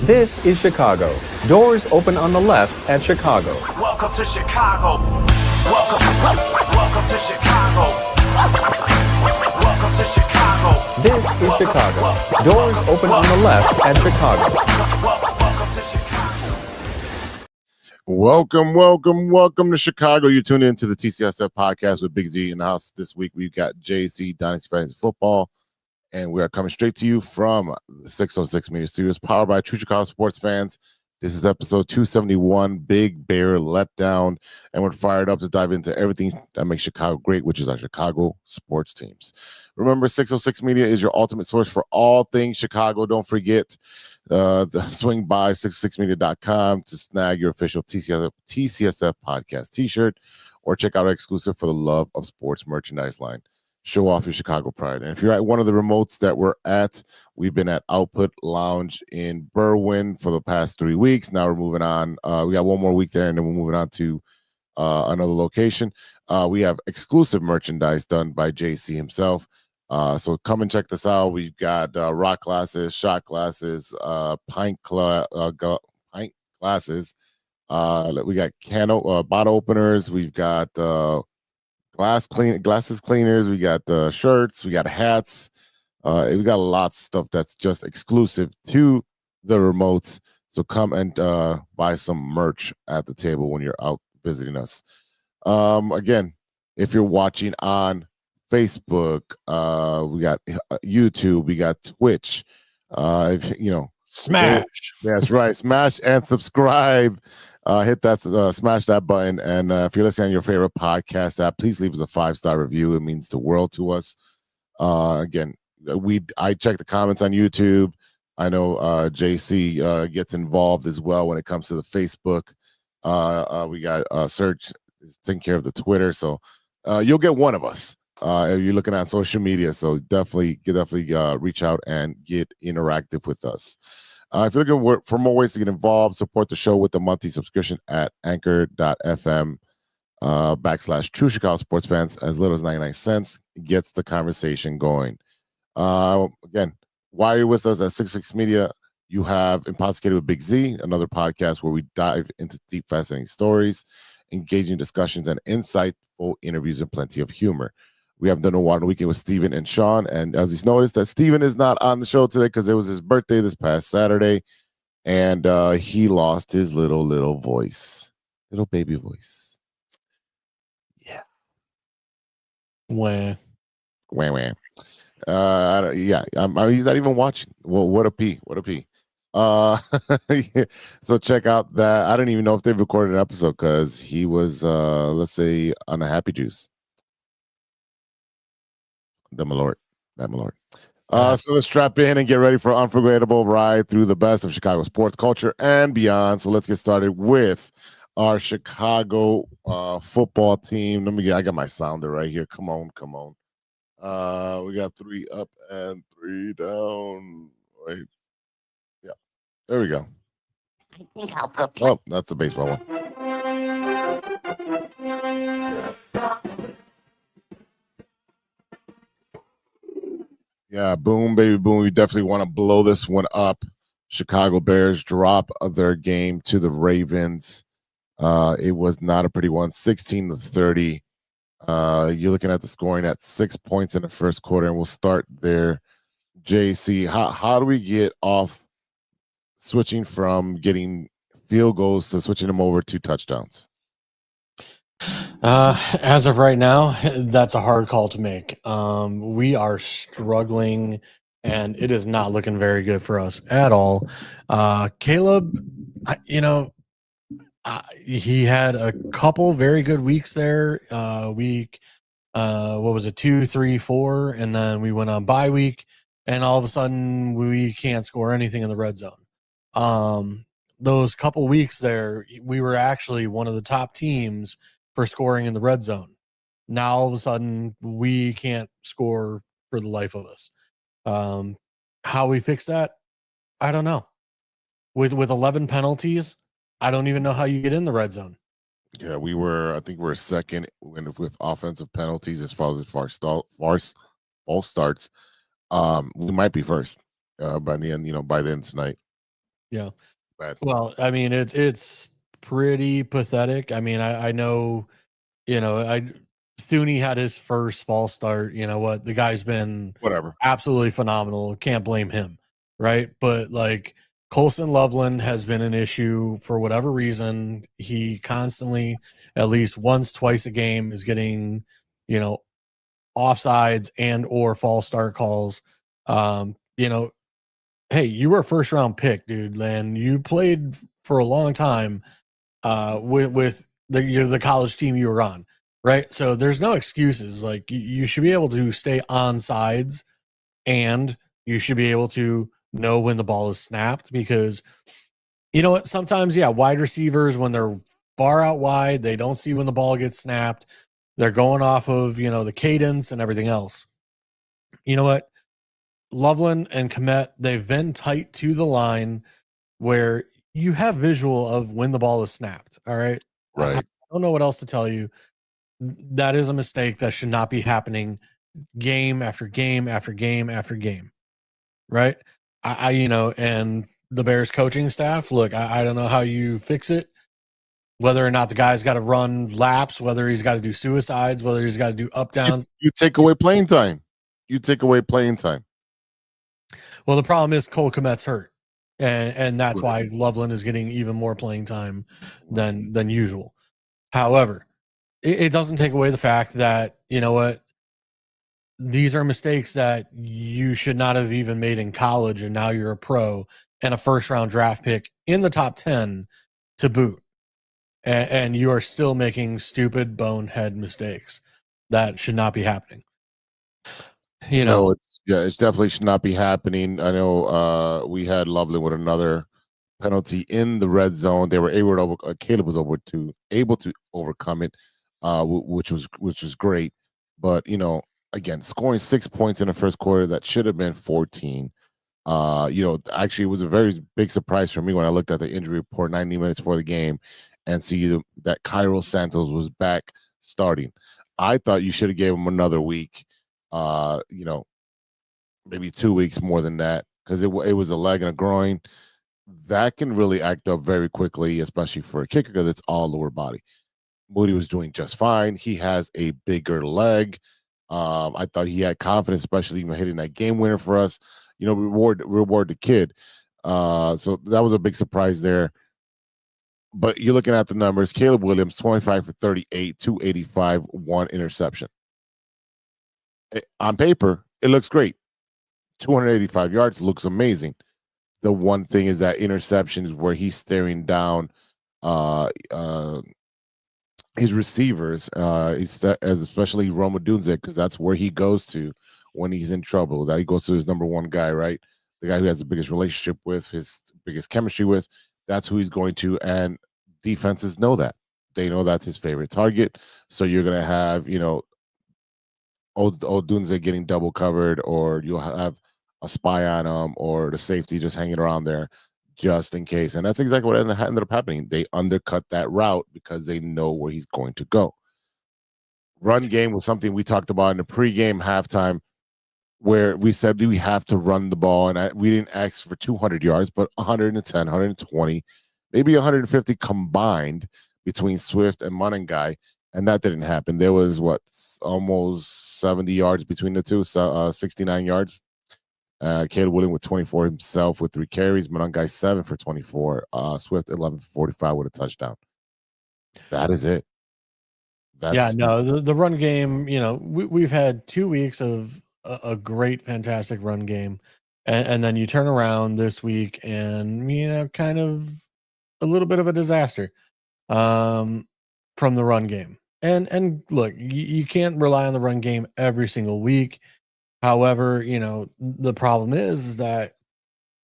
This is Chicago. Doors open on the left at Chicago. Welcome to Chicago. Welcome to Chicago. Welcome to Chicago. This is Chicago. Doors open on the left at Chicago. Welcome to Chicago. Welcome to Chicago. You tune in to the TCSF podcast with Big Z in the house. This week we've got JC Dynasty Fantasy Football, and we are coming straight to you from the 606 Media Studios, powered by True Chicago Sports Fans. This is episode 271, Big Bear Letdown, and we're fired up to dive into everything that makes Chicago great, which is our Chicago sports teams. Remember, 606 Media is your ultimate source for all things Chicago. Don't forget swing by 606media.com to snag your official TCSF podcast t-shirt, or check out our exclusive For the Love of Sports merchandise line. Show off your Chicago pride. And if you're at one of the remotes that we're at, we've been at Output Lounge in Berwyn for the past 3 weeks. Now we're moving on. We got one more week there, and then we're moving on to another location. We have exclusive merchandise done by JC himself. So come and check this out. We've got rock glasses, shot glasses, pint glasses. We got bottle openers. We've got glasses cleaners. We got shirts. We got hats. We got lots of stuff that's just exclusive to the remotes. So come and buy some merch at the table when you're out visiting us. Again, if you're watching on Facebook, we got YouTube, we got Twitch. Smash. That's right. Smash and subscribe. Hit that, smash that button. And if you're listening on your favorite podcast app, please leave us a 5-star review. It means the world to us. Again, I check the comments on YouTube. I know JC gets involved as well when it comes to the Facebook. We got Serge is taking care of the Twitter. So you'll get one of us if you're looking at social media. So definitely reach out and get interactive with us. If you're looking for more ways to get involved, support the show with a monthly subscription at anchor.fm / True Chicago Sports Fans. As little as 99 cents gets the conversation going. Again, while you're with us at 66 Media, you have Intoxicated with Big Z, another podcast where we dive into deep, fascinating stories, engaging discussions, and insightful interviews, and plenty of humor. We have done a one weekend with Steven and Sean, and as he's noticed that Steven is not on the show today because it was his birthday this past Saturday, and he lost his little voice, little baby voice. Yeah. Wah. Wah. He's not even watching. Well, what a P. So check out that. I don't even know if they've recorded an episode because he was, let's say, on a happy juice. That my lord. So let's strap in and get ready for an unforgettable ride through the best of Chicago sports culture and beyond. So let's get started with our Chicago football team. I got my sounder right here. Come on. We got 3 up and 3 down. Right. Yeah. There we go. I think I'll put Oh, that's the baseball one. Yeah, boom, baby, boom. We definitely want to blow this one up. Chicagobears drop their game to the Ravens. It was not a pretty one, 16-30. You're looking at the scoring at 6 points in the first quarter, and we'll start there. JC, how do we get off switching from getting field goals to switching them over to touchdowns? As of right now, that's a hard call to make. We are struggling, and it is not looking very good for us at all. Caleb, he had a couple very good weeks there. Week, what was it, 2, 3, 4, and then we went on bye week, and all of a sudden we can't score anything in the red zone. Those couple weeks there, we were actually one of the top teams for scoring in the red zone. Now all of a sudden we can't score for the life of us. How we fix that, I don't know. With 11 penalties, I don't even know how you get in the red zone. Yeah, I think we're second with offensive penalties as far false starts. We might be first by the end tonight. Yeah. Bad. Well, I mean, it's pretty pathetic. I mean, I know, Thuney had his first false start. You know what? The guy's been Whatever. absolutely phenomenal. Can't blame him, right? But like Colson Loveland has been an issue for whatever reason. He constantly, at least once, twice a game, is getting, offsides and or false start calls. Hey, you were a first round pick, dude, and you played for a long time with the college team you were on, right? So there's no excuses. Like you should be able to stay on sides, and you should be able to know when the ball is snapped, because you know what? Sometimes, yeah, wide receivers, when they're far out wide, they don't see when the ball gets snapped. They're going off of, the cadence and everything else. You know what? Loveland and Komet, they've been tight to the line where you have visual of when the ball is snapped. All right. Right. I don't know what else to tell you. That is a mistake that should not be happening game after game after game after game. Right. And the Bears coaching staff, look, I don't know how you fix it, whether or not the guy's got to run laps, whether he's got to do suicides, whether he's got to do up downs. You take away playing time. Well, the problem is Cole Komet's hurt, and that's why Loveland is getting even more playing time than usual. However, it doesn't take away the fact that, you know what, these are mistakes that you should not have even made in college, and now you're a pro and a first-round draft pick in the top 10 to boot, and you are still making stupid bonehead mistakes that should not be happening. It definitely should not be happening. I know we had Loveland with another penalty in the red zone. They were able to Caleb was able to overcome it, which was great. But again, scoring 6 points in the first quarter that should have been 14. Actually, it was a very big surprise for me when I looked at the injury report 90 minutes before the game and see that Cairo Santos was back starting. I thought you should have gave him another week. Maybe 2 weeks more than that, because it was a leg and a groin that can really act up very quickly, especially for a kicker, because it's all lower body. Moody was doing just fine. He has a bigger leg. I thought he had confidence, especially even hitting that game winner for us. Reward the kid. So that was a big surprise there. But you're looking at the numbers. Calebwilliams, 25 for 38, 285, 1 interception. On paper, it looks great. 285 yards looks amazing. The one thing is that interception is where he's staring down his receivers, especially Roma Dunze, because that's where he goes to when he's in trouble. That he goes to his number one guy, right? The guy who has the biggest relationship with, his biggest chemistry with. That's who he's going to, and defenses know that. They know that's his favorite target. So you're gonna have, old Dunze getting double covered, or you'll have a spy on him, or the safety just hanging around there just in case. And that's exactly what ended up happening. They undercut that route because they know where he's going to go. Run game was something we talked about in the pregame halftime, where we said we have to run the ball, and we didn't ask for 200 yards, but 110, 120, maybe 150 combined between Swift and Monangai. And that didn't happen. There was almost 70 yards between the two, 69 yards. Calebwilliams with 24 himself with 3 carries. Monangai 7 for 24. Swift 11 for 45 with a touchdown. That is it. The run game. We've had 2 weeks of a great, fantastic run game, and then you turn around this week and kind of a little bit of a disaster. From the run game. And look, you can't rely on the run game every single week. However, the problem is that,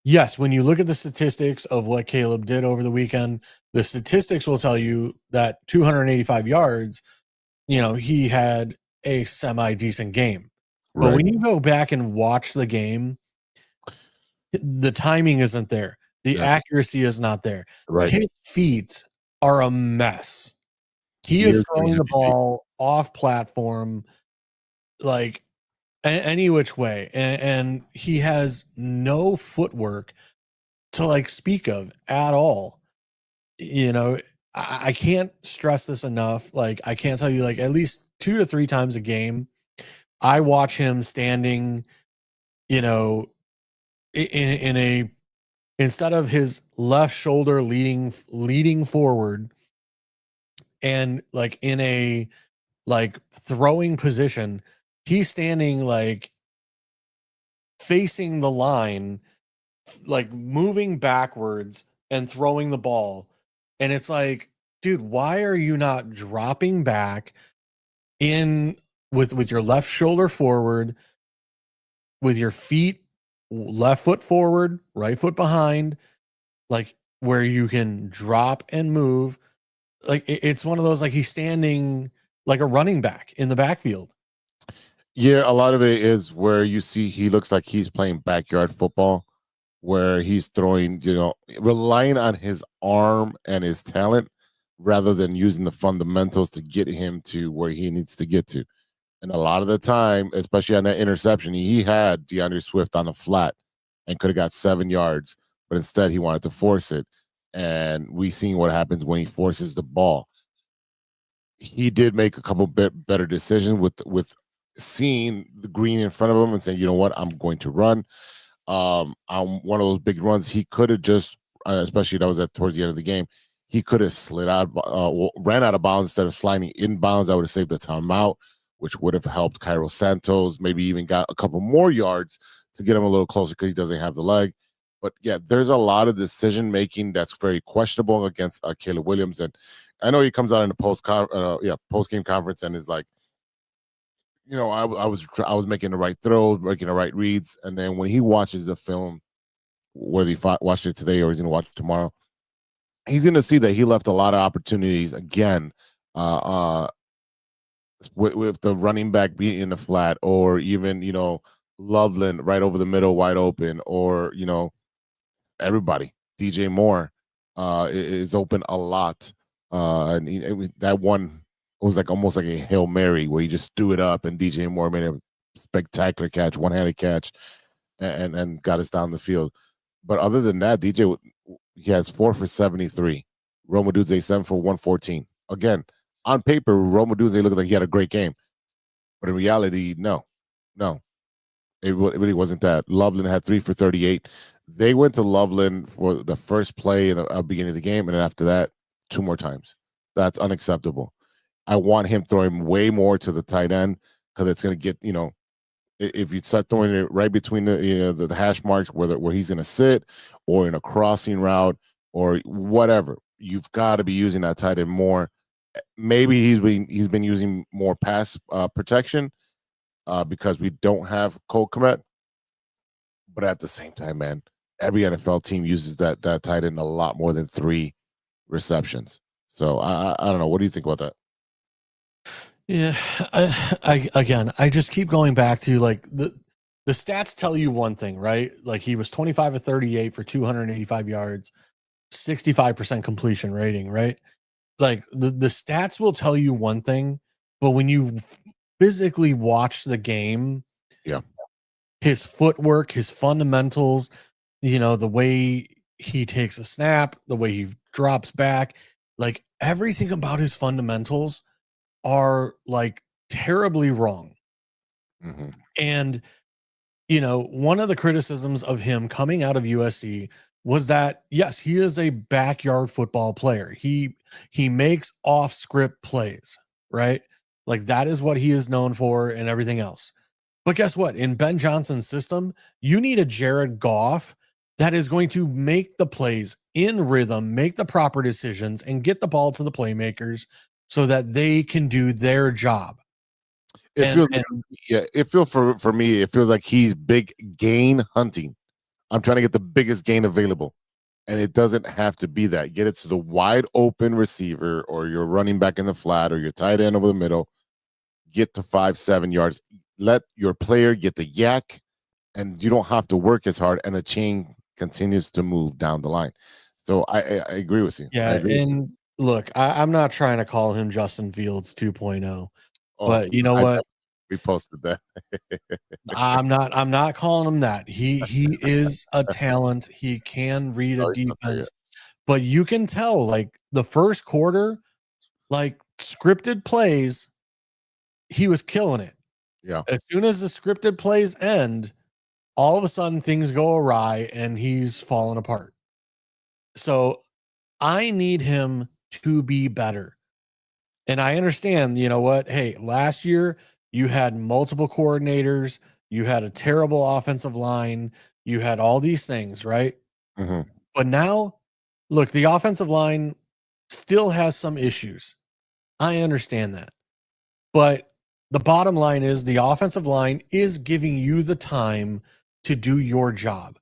yes, when you look at the statistics of what Caleb did over the weekend, the statistics will tell you that 285 yards, he had a semi-decent game. Right. But when you go back and watch the game, the timing isn't there. The accuracy is not there. Right. His feet are a mess. He is throwing the ball off platform, like any which way, and he has no footwork to like speak of at all. You know, I can't stress this enough. Like, I can't tell you, like, at least 2 to 3 times a game, I watch him standing, you know, in a, instead of his left shoulder leading forward and like in a like throwing position, he's standing like facing the line, like moving backwards and throwing the ball. And it's like, dude, why are you not dropping back in with your left shoulder forward, with your feet, left foot forward, right foot behind, like where you can drop and move? Like it's one of those, like he's standing like a running back in the backfield. Yeah, a lot of it is where you see he looks like he's playing backyard football, where he's throwing, relying on his arm and his talent rather than using the fundamentals to get him to where he needs to get to. And a lot of the time, especially on that interception, he had DeAndre Swift on the flat and could have got 7 yards, but instead he wanted to force it. And we seen what happens when he forces the ball. He did make a couple bit better decisions with seeing the green in front of him and saying, you know what, I'm going to run. On one of those big runs, he could have just, especially that was towards the end of the game, he could have slid out, ran out of bounds instead of sliding inbounds. That would have saved the timeout, which would have helped Cairo Santos, maybe even got a couple more yards to get him a little closer because he doesn't have the leg. But yeah, there's a lot of decision making that's very questionable against Calebwilliams, and I know he comes out in the post game conference and is like, I was making the right throws, making the right reads, and then when he watches the film, whether he watched it today or he's going to watch it tomorrow, he's going to see that he left a lot of opportunities again, with the running back being in the flat, or even Loveland right over the middle, wide open, or everybody. DJ Moore is open a lot, and that one was like almost like a Hail Mary where he just threw it up and DJ Moore made a spectacular catch, one-handed catch, and got us down the field. But other than that, DJ, he has 4 for 73. Rome Odunze 7 for 114. Again, on paper, Rome Odunze looked like he had a great game, but in reality, no, it really wasn't that. Loveland had 3 for 38. They went to Loveland for the first play in the beginning of the game, and then after that, 2 more times. That's unacceptable. I want him throwing way more to the tight end because it's going to get, if you start throwing it right between the hash marks where he's going to sit or in a crossing route or whatever, you've got to be using that tight end more. Maybe he's been using more pass protection because we don't have Cole Kmet. But at the same time, man, every NFL team uses that tight end a lot more than 3 receptions. So I don't know. What do you think about that? Yeah, I just keep going back to like the stats tell you one thing, right? Like he was 25 of 38 for 285 yards, 65% completion rating, right? Like the stats will tell you one thing, but when you physically watch the game, yeah, his footwork, his fundamentals, the way he takes a snap, the way he drops back, like everything about his fundamentals are like terribly wrong. Mm-hmm. And one of the criticisms of him coming out of USC was that yes, he is a backyard football player. He makes off script plays, right? Like that is what he is known for and everything else. But guess what? In Ben Johnson's system, you need a Jared Goff that is going to make the plays in rhythm, make the proper decisions, and get the ball to the playmakers so that they can do their job. It feels for me, it feels like he's big gain hunting. I'm trying to get the biggest gain available. And it doesn't have to be that. Get it to the wide open receiver or your running back in the flat or your tight end over the middle. Get to 5-7 yards. Let your player get the yak, and you don't have to work as hard, and the chain continues to move down the line. So I agree with you. Yeah, and look, I'm not trying to call him Justin Fields 2.0, but you know what? We posted that. I'm not calling him that. He is a talent. He can read a No, he's not there defense, but you can tell like the first quarter, like scripted plays, he was killing it. Yeah. As soon as the scripted plays end, all of a sudden things go awry and he's falling apart. So I need him to be better. And I understand, you know what? Hey, last year you had multiple coordinators, you had a terrible offensive line, you had all these things, right? Mm-hmm. But now, look, the offensive line still has some issues. I understand that. But the bottom line is the offensive line is giving you the time to do your job.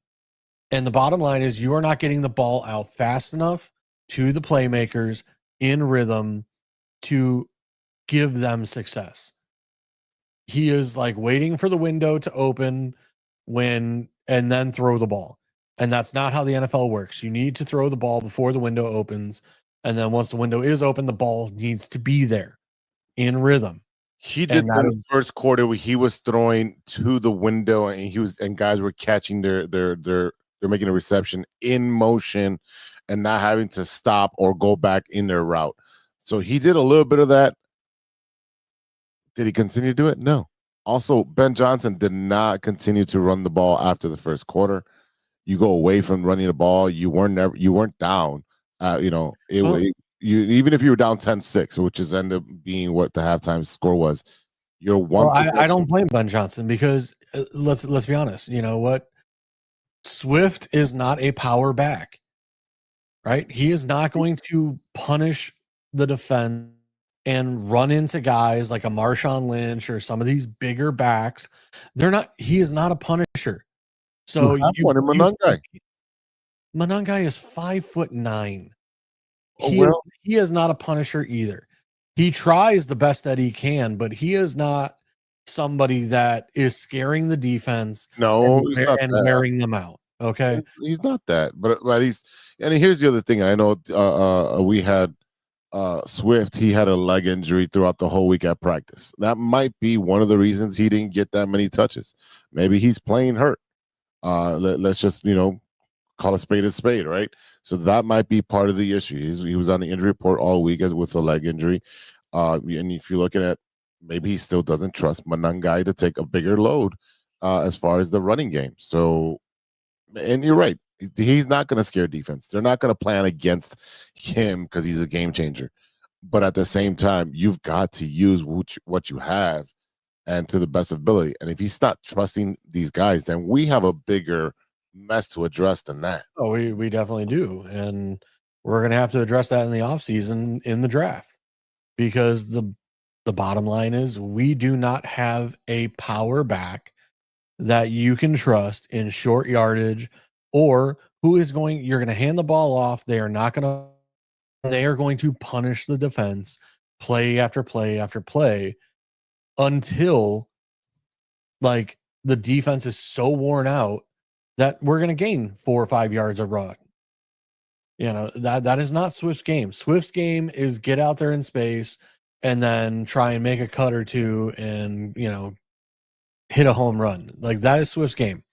And the bottom line is you are not getting the ball out fast enough to the playmakers in rhythm to give them success. He is like waiting for the window to open and then throw the ball. And that's not how the NFL works. You need to throw the ball before the window opens. And then once the window is open, the ball needs to be there in rhythm. He did that in the first quarter where he was throwing to the window and guys were catching they're making a reception in motion and not having to stop or go back in their route. So he did a little bit of that. Did he continue to do it? No. Also, Ben Johnson did not continue to run the ball after the first quarter. You go away from running the ball. You weren't down. Even if you were down 10-6, which is ended up being what the halftime score was, you're one. Well, I don't blame Ben Johnson because let's be honest. You know what? Swift is not a power back, right? He is not going to punish the defense and run into guys like a Marshawn Lynch or some of these bigger backs. He is not a punisher. So Monangai is 5'9". Oh, He is not a punisher either. He tries the best that he can, but he is not somebody that is scaring the defense and wearing them out. Okay. He's not that, but here's the other thing. I know we had Swift, he had a leg injury throughout the whole week at practice. That might be one of the reasons he didn't get that many touches. Maybe he's playing hurt. Let's just, call a spade, right? So that might be part of the issue. He was on the injury report all week with a leg injury. And if you're looking at, maybe he still doesn't trust Monangai to take a bigger load as far as the running game. So, and you're right. He's not going to scare defense. They're not going to plan against him because he's a game changer. But at the same time, you've got to use what you have and to the best ability. And if he's not trusting these guys, then we have a bigger mess to address than that. Oh, we definitely do. And we're going to have to address that in the offseason in the draft because the bottom line is we do not have a power back that you can trust in short yardage or you're going to hand the ball off. They are going to punish the defense play after play after play until like the defense is so worn out that we're going to gain 4 or 5 yards of run. That is not Swift's game. Swift's game is get out there in space and then try and make a cut or two and, hit a home run. Like that is Swift's game.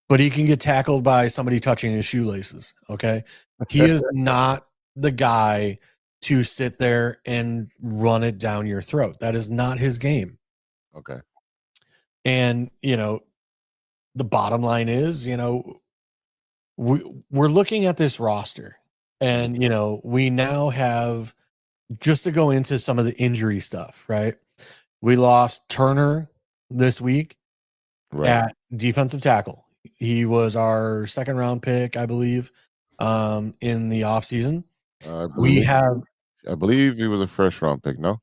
But he can get tackled by somebody touching his shoelaces. Okay. He is not the guy to sit there and run it down your throat. That is not his game. Okay. And, the bottom line is, we're looking at this roster and, we now have, just to go into some of the injury stuff, right? We lost Turner this week at defensive tackle. He was our second round pick, I believe, in the offseason. I believe he was a first round pick. No.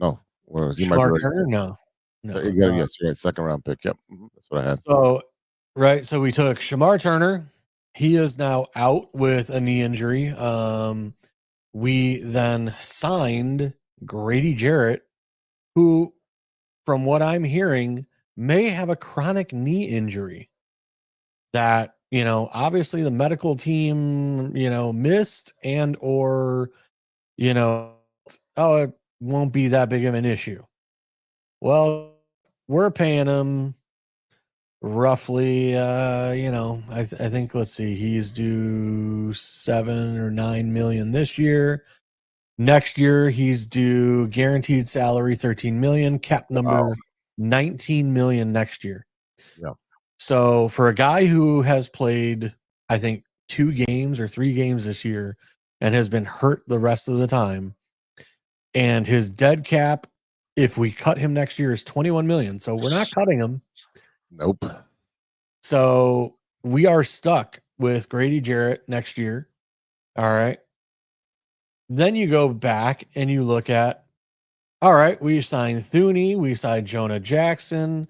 Shamar Turner? No. Yes, you're right. Second round pick. Yep. That's what I had. So we took Shamar Turner. He is now out with a knee injury. We then signed Grady Jarrett, who, from what I'm hearing, may have a chronic knee injury that, obviously the medical team, missed it won't be that big of an issue. Well, we're paying him roughly, I think, let's see, he's due 7 or 9 million this year. Next year, he's due guaranteed salary 13 million, cap number 19 million next year. Yeah. So for a guy who has played, I think, 2 games or 3 games this year and has been hurt the rest of the time, and his dead cap, if we cut him next year, is 21 million. So we're not cutting him. Nope. So we are stuck with Grady Jarrett next year. All right. Then you go back and you look at, all right, we signed Thuney, we signed Jonah Jackson.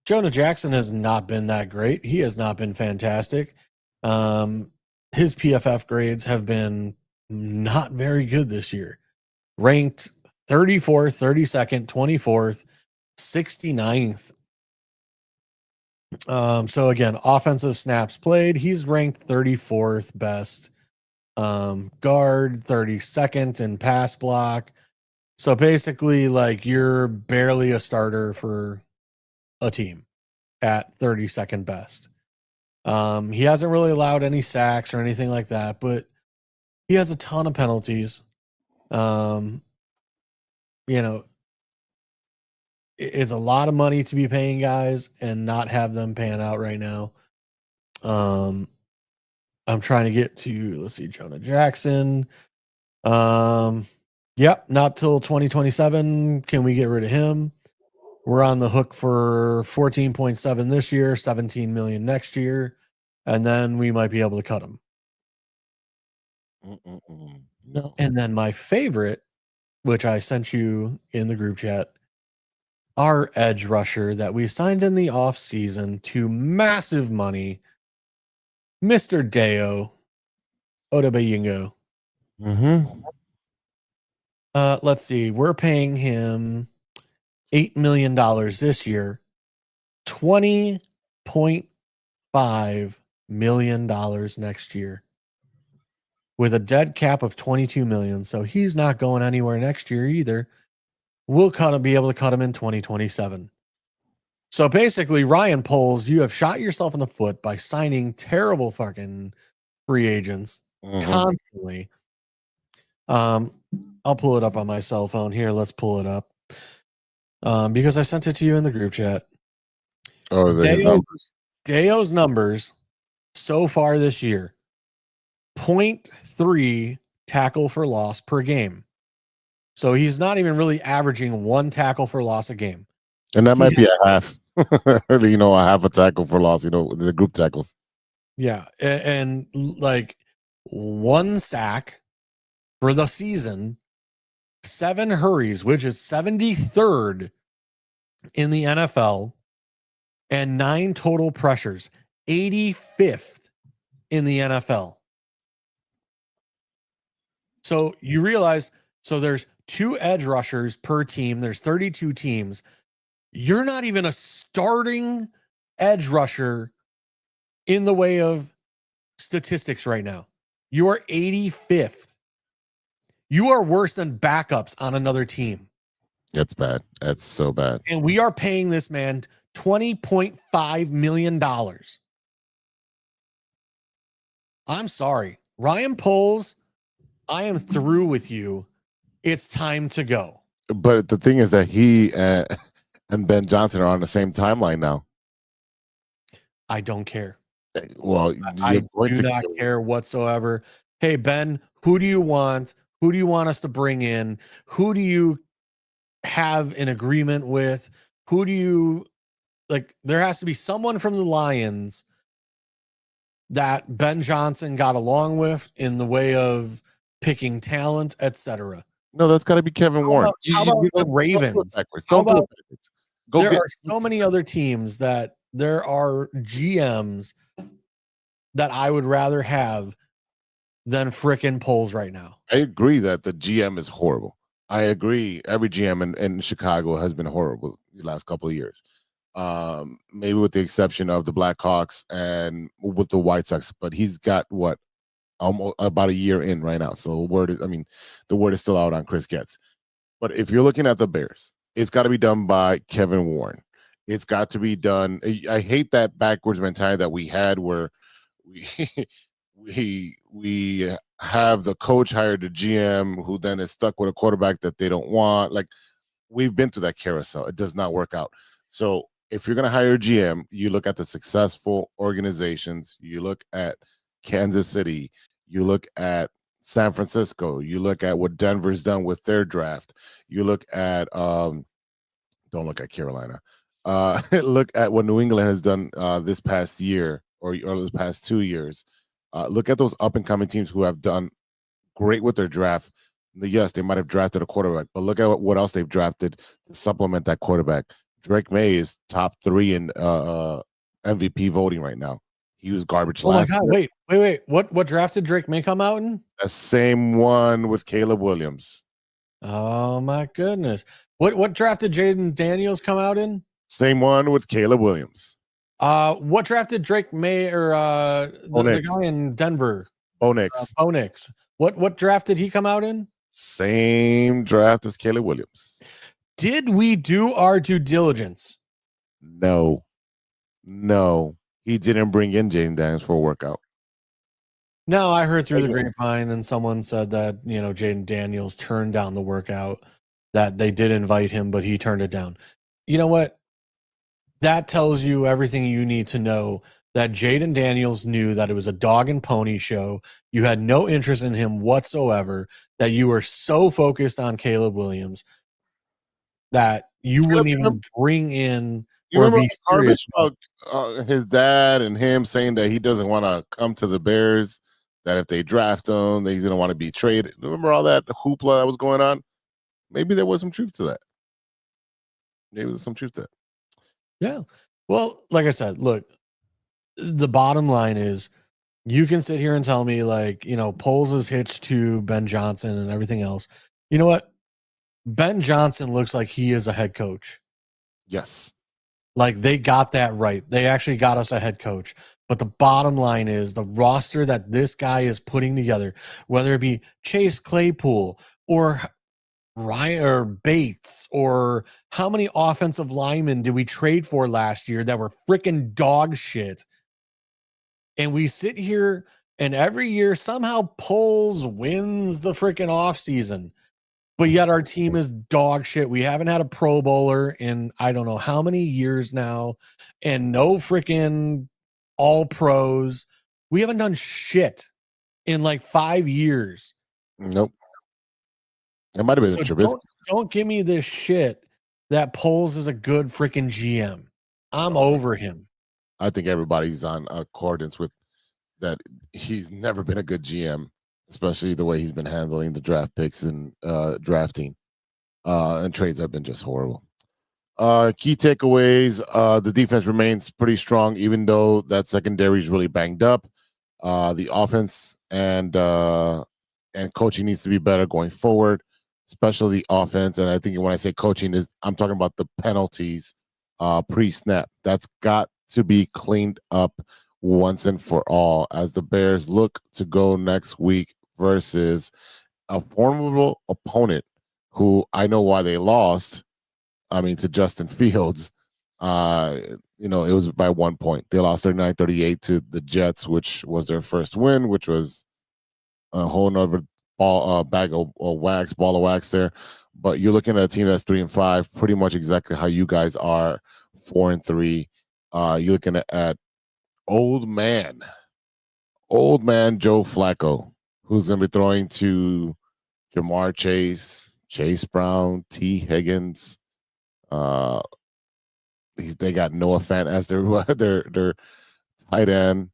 Jonah Jackson has not been that great. He has not been fantastic. His PFF grades have been not very good this year. Ranked 34th, 32nd, 24th, 69th. So again, offensive snaps played, he's ranked 34th best. Guard 32nd in pass block. So basically, like, you're barely a starter for a team at 32nd best. He hasn't really allowed any sacks or anything like that, but he has a ton of penalties. It's a lot of money to be paying guys and not have them pan out right now. I'm trying to get to, let's see, Jonah Jackson. Yep, not till 2027 can we get rid of him. We're on the hook for 14.7 this year, 17 million next year, and then we might be able to cut him. No. And then my favorite, which I sent you in the group chat, our edge rusher that we signed in the offseason to massive money, Mr. Deo Odebayingo. Let's see. We're paying him $8 million this year, $20.5 million next year, with a dead cap of 22 million. So he's not going anywhere next year either. We'll be able to cut him in 2027. So basically, Ryan Poles, you have shot yourself in the foot by signing terrible fucking free agents constantly. I'll pull it up on my cell phone here. Let's pull it up. Because I sent it to you in the group chat. Oh, his numbers. Deo's numbers so far this year, 0.3 tackle for loss per game. So he's not even really averaging 1 tackle for loss a game. And that might be a half. A half a tackle for loss, the group tackles. Yeah. And like 1 sack for the season, 7 hurries, which is 73rd in the NFL, and 9 total pressures, 85th in the NFL. So you realize, there's 2 edge rushers per team. There's 32 teams. You're not even a starting edge rusher in the way of statistics right now. You are 85th. You are worse than backups on another team. That's bad. That's so bad. And we are paying this man $20.5 million. I'm sorry. Ryan Poles, I am through with you. It's time to go. But the thing is that he and Ben Johnson are on the same timeline now. I don't care. Well, I do not care whatsoever. Hey, Ben, who do you want? Who do you want us to bring in? Who do you have an agreement with? Who do you like? There has to be someone from the Lions that Ben Johnson got along with in the way of picking talent, etc. No, that's got to be Kevin Warren. How about the Ravens? There are so many other teams that there are GMs that I would rather have than frickin' Poles right now. I agree that the GM is horrible. I agree. Every GM in Chicago has been horrible the last couple of years. Maybe with the exception of the Blackhawks and with the White Sox, but he's got almost about a year in right now. So the word is still out on Chris Getz. But if you're looking at the Bears, it's got to be done by Kevin Warren. It's got to be done. I hate that backwards mentality that we had where we we have the coach hire the GM who then is stuck with a quarterback that they don't want. Like, we've been through that carousel. It does not work out. So if you're going to hire a GM, you look at the successful organizations. You look at Kansas City. You look at San Francisco. You look at what Denver's done with their draft. You look at don't look at Carolina. Look at what New England has done this past year or this past 2 years. Look at those up and coming teams who have done great with their draft. Yes, they might have drafted a quarterback, but look at what else they've drafted to supplement that quarterback. Drake May is top 3 in MVP voting right now. He was garbage last year. Wait. What draft did Drake May come out in? The same one with Calebwilliams. Oh my goodness. What draft did Jaden Daniels come out in? Same one with Calebwilliams. What draft did Drake May or the guy in Denver? Bonix. What draft did he come out in? Same draft as Calebwilliams. Did we do our due diligence? No. He didn't bring in Jaden Daniels for a workout. No, I heard through the grapevine, and someone said that Jaden Daniels turned down the workout. That they did invite him, but he turned it down. You know what? That tells you everything you need to know. That Jaden Daniels knew that it was a dog and pony show. You had no interest in him whatsoever. That you were so focused on Calebwilliams that you wouldn't even bring in or be serious about his dad and him saying that he doesn't want to come to the Bears. That if they draft him, that he's going to want to be traded. Remember all that hoopla that was going on? Maybe there was some truth to that. Yeah. Well, like I said, look, the bottom line is you can sit here and tell me Poles is hitched to Ben Johnson and everything else. You know what? Ben Johnson looks like he is a head coach. Yes. Like they got that right. They actually got us a head coach. But the bottom line is the roster that this guy is putting together, whether it be Chase Claypool or Ryan or Bates, or how many offensive linemen did we trade for last year that were freaking dog shit? And we sit here and every year somehow Poles wins the freaking offseason. But yet our team is dog shit. We haven't had a Pro Bowler in I don't know how many years now, and no freaking all pros. We haven't done shit in like 5 years. Nope. It might have been Trubisky. Don't give me this shit that Poles is a good freaking GM. I'm over him. I think everybody's on accordance with that. He's never been a good GM, especially the way he's been handling the draft picks and drafting. And trades have been just horrible. Key takeaways: the defense remains pretty strong, even though that secondary is really banged up. The offense and coaching needs to be better going forward, especially the offense. And I think when I say coaching, I'm talking about the penalties pre-snap. That's got to be cleaned up once and for all as the Bears look to go next week versus a formidable opponent who I know why they lost. I mean, to Justin Fields, it was by 1 point. They lost 39-38 to the Jets, which was their first win, which was a whole nother ball of wax there. But you're looking at a team that's 3-5, pretty much exactly how you guys are, 4-3. You're looking at old man Joe Flacco, who's going to be throwing to Jamar Chase, Chase Brown, T. Higgins. They got Noah Fant as their tight end.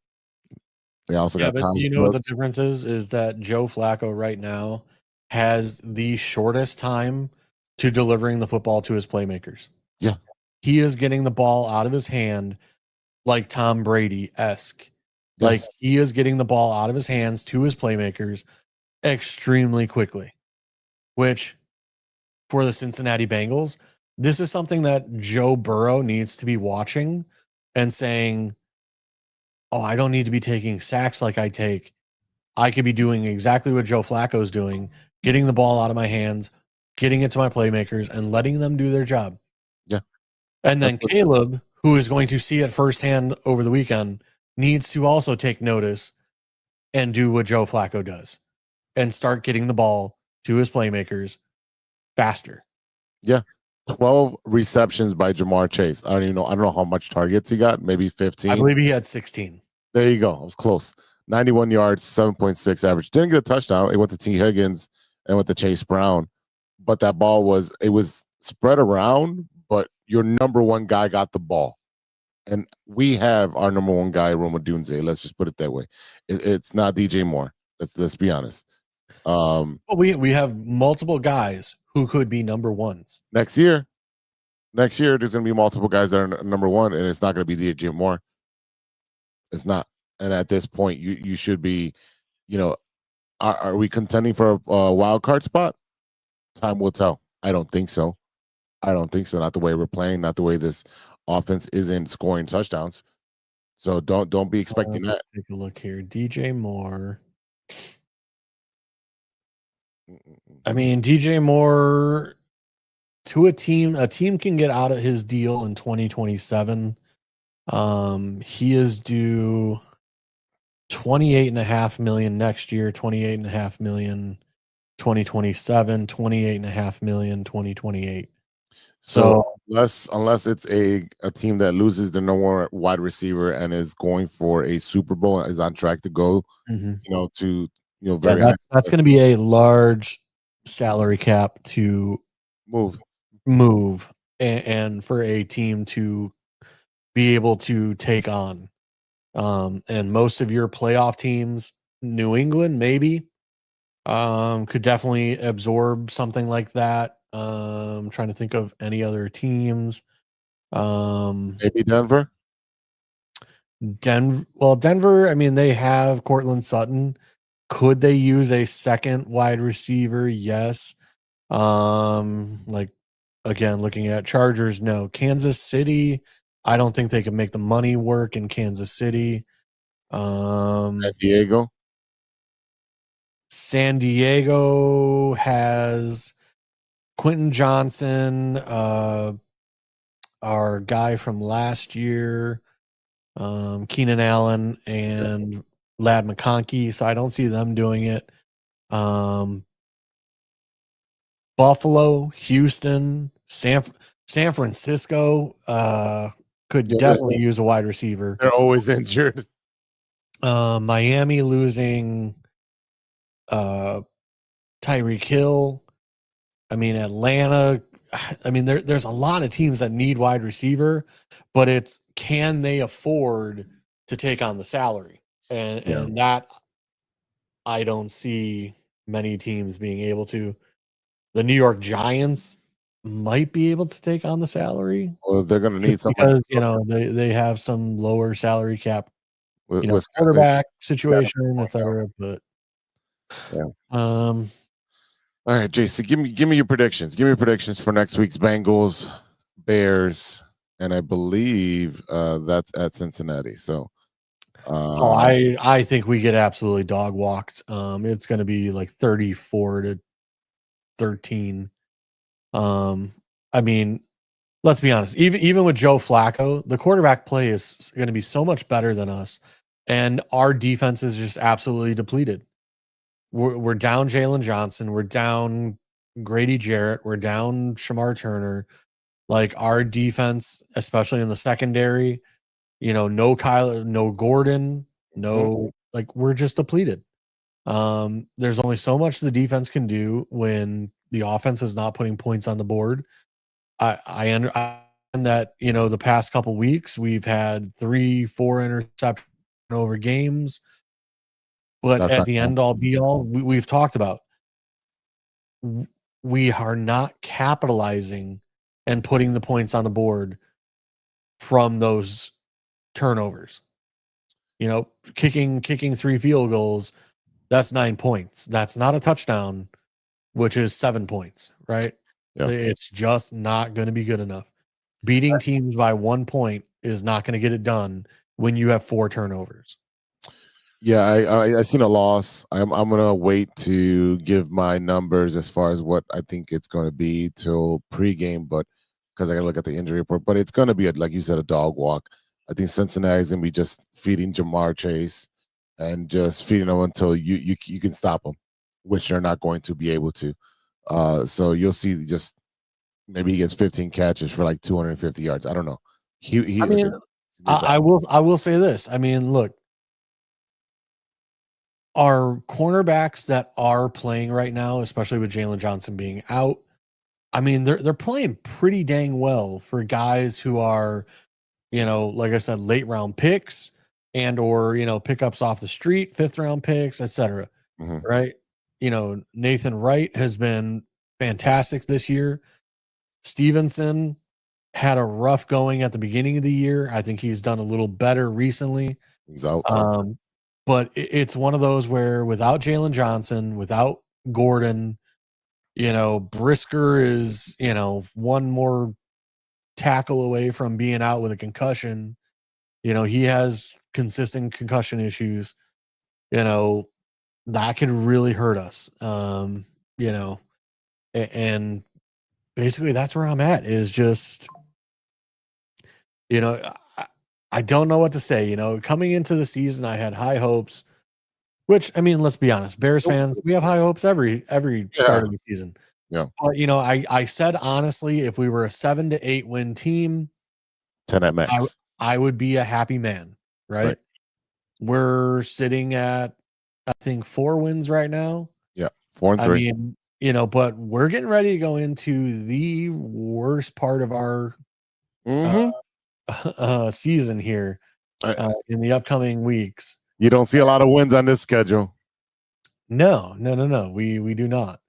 They also got Thomas Brooks. What the difference is that Joe Flacco right now has the shortest time to delivering the football to his playmakers. Yeah. He is getting the ball out of his hand like Tom Brady-esque. Yes. Like he is getting the ball out of his hands to his playmakers extremely quickly, which for the Cincinnati Bengals, this is something that Joe Burrow needs to be watching and saying, oh, I don't need to be taking sacks like I take. I could be doing exactly what Joe Flacco is doing, getting the ball out of my hands, getting it to my playmakers, and letting them do their job. Yeah. And then Caleb, who is going to see it firsthand over the weekend, needs to also take notice and do what Joe Flacco does and start getting the ball to his playmakers faster. Yeah. 12 receptions by Jamar Chase. I don't know how much targets he got. Maybe 15. I believe he had 16. There you go. I was close. 91 yards, 7.6 average. Didn't get a touchdown. It went to T. Higgins and went to Chase Brown. But that ball was spread around, but your number one guy got the ball. And we have our number one guy, Roma Dunze. Let's just put it that way. It's not DJ Moore. Let's be honest. We have multiple guys who could be number ones. Next year, there's going to be multiple guys that are number one, and it's not going to be DJ Moore. It's not. And at this point, you should be, are we contending for a wild card spot? Time will tell. I don't think so. Not the way we're playing, not the way this offense isn't scoring touchdowns. So don't be expecting that. Take a look here. DJ Moore. I mean, DJ Moore to a team can get out of his deal in 2027. He is due $28.5 million next year, $28.5 million 2027, $28.5 million 2028. So unless it's a team that loses the number one wide receiver and is going for a Super Bowl and is on track to go, that's going to be a large salary cap to move and for a team to be able to take on. And most of your playoff teams, New England maybe, could definitely absorb something like that. I'm trying to think of any other teams. Maybe Denver. Denver, I mean, they have Cortland Sutton. Could they use a second wide receiver? Yes. Like again, looking at Chargers, no. Kansas City, I don't think they can make the money work in Kansas City. San Diego has Quentin Johnson, our guy from last year, Keenan Allen, and Lad McConkey. So I don't see them doing it. Buffalo, Houston, San Francisco could definitely use a wide receiver. They're always injured. Miami losing Tyreek Hill. I mean, Atlanta. I mean, there's a lot of teams that need wide receiver, but it's can they afford to take on the salary? And that I don't see many teams being able to. The New York Giants might be able to take on the salary. Well, they're going to need because they have some lower salary cap, with quarterback situation, etc. But all right, Jason, give me your predictions. Give me your predictions for next week's Bengals, Bears, and I believe that's at Cincinnati. So, I think we get absolutely dog walked. It's going to be like 34-13. I mean, let's be honest. Even with Joe Flacco, the quarterback play is going to be so much better than us, and our defense is just absolutely depleted. We're down Jalen Johnson. We're down Grady Jarrett. We're down Shamar Turner. Like our defense, especially in the secondary, no Kyle, no Gordon, like we're just depleted. There's only so much the defense can do when the offense is not putting points on the board. I understand that, the past couple weeks we've had 3-4 interception over games. But at the end all be all, we've talked about, we are not capitalizing and putting the points on the board from those turnovers. Kicking 3 field goals, that's 9 points. That's not a touchdown, which is 7 points, right? Yeah. It's just not going to be good enough. Beating teams by 1 point is not going to get it done when you have 4 turnovers. Yeah, I seen a loss. I'm gonna wait to give my numbers as far as what I think it's going to be till pregame. But because I got to look at the injury report. But it's going to be, like you said, a dog walk. I think Cincinnati's going to be just feeding Jamar Chase and just feeding him until you can stop him, which they're not going to be able to. So you'll see just maybe he gets 15 catches for like 250 yards. I don't know. I will say this. I mean, look, our cornerbacks that are playing right now, especially with Jalen Johnson being out, I mean, they're playing pretty dang well for guys who are, like I said, late round picks and or pickups off the street, 5th round picks, etc. Mhm. Right? Nathan Wright has been fantastic this year. Stevenson had a rough going at the beginning of the year. I think he's done a little better recently. He's out. But it's one of those where without Jalen Johnson, without Gordon, Brisker is, one more tackle away from being out with a concussion. He has consistent concussion issues. That could really hurt us. And basically that's where I'm at is just, I don't know what to say. Coming into the season, I had high hopes, which, I mean, let's be honest, Bears fans, we have high hopes every start of the season. Yeah. But, I said, honestly, if we were a 7 to 8 win team, 10 at max. I would be a happy man, right? We're sitting at, I think, 4 wins right now. Yeah, 4 and 3. I mean, but we're getting ready to go into the worst part of our season here in the upcoming weeks. You don't see a lot of wins on this schedule. No. We do not.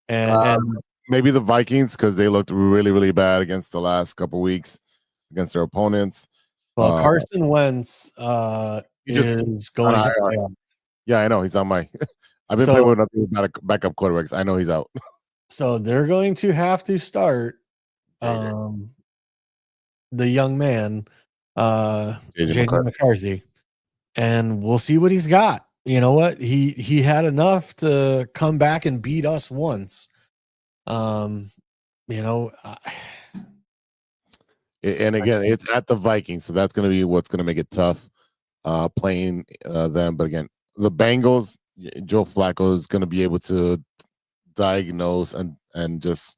And maybe the Vikings, because they looked really, really bad against the last couple weeks against their opponents. Well, Carson Wentz is going to play on. Yeah, I know. He's on my I've been playing with backup quarterbacks. I know he's out. So they're going to have to start the young man, JJ McCarthy, and we'll see what he's got. You know what? He had enough to come back and beat us once. And again, it's at the Vikings, so that's going to be what's going to make it tough playing them. But again, the Bengals, Joe Flacco is going to be able to diagnose and just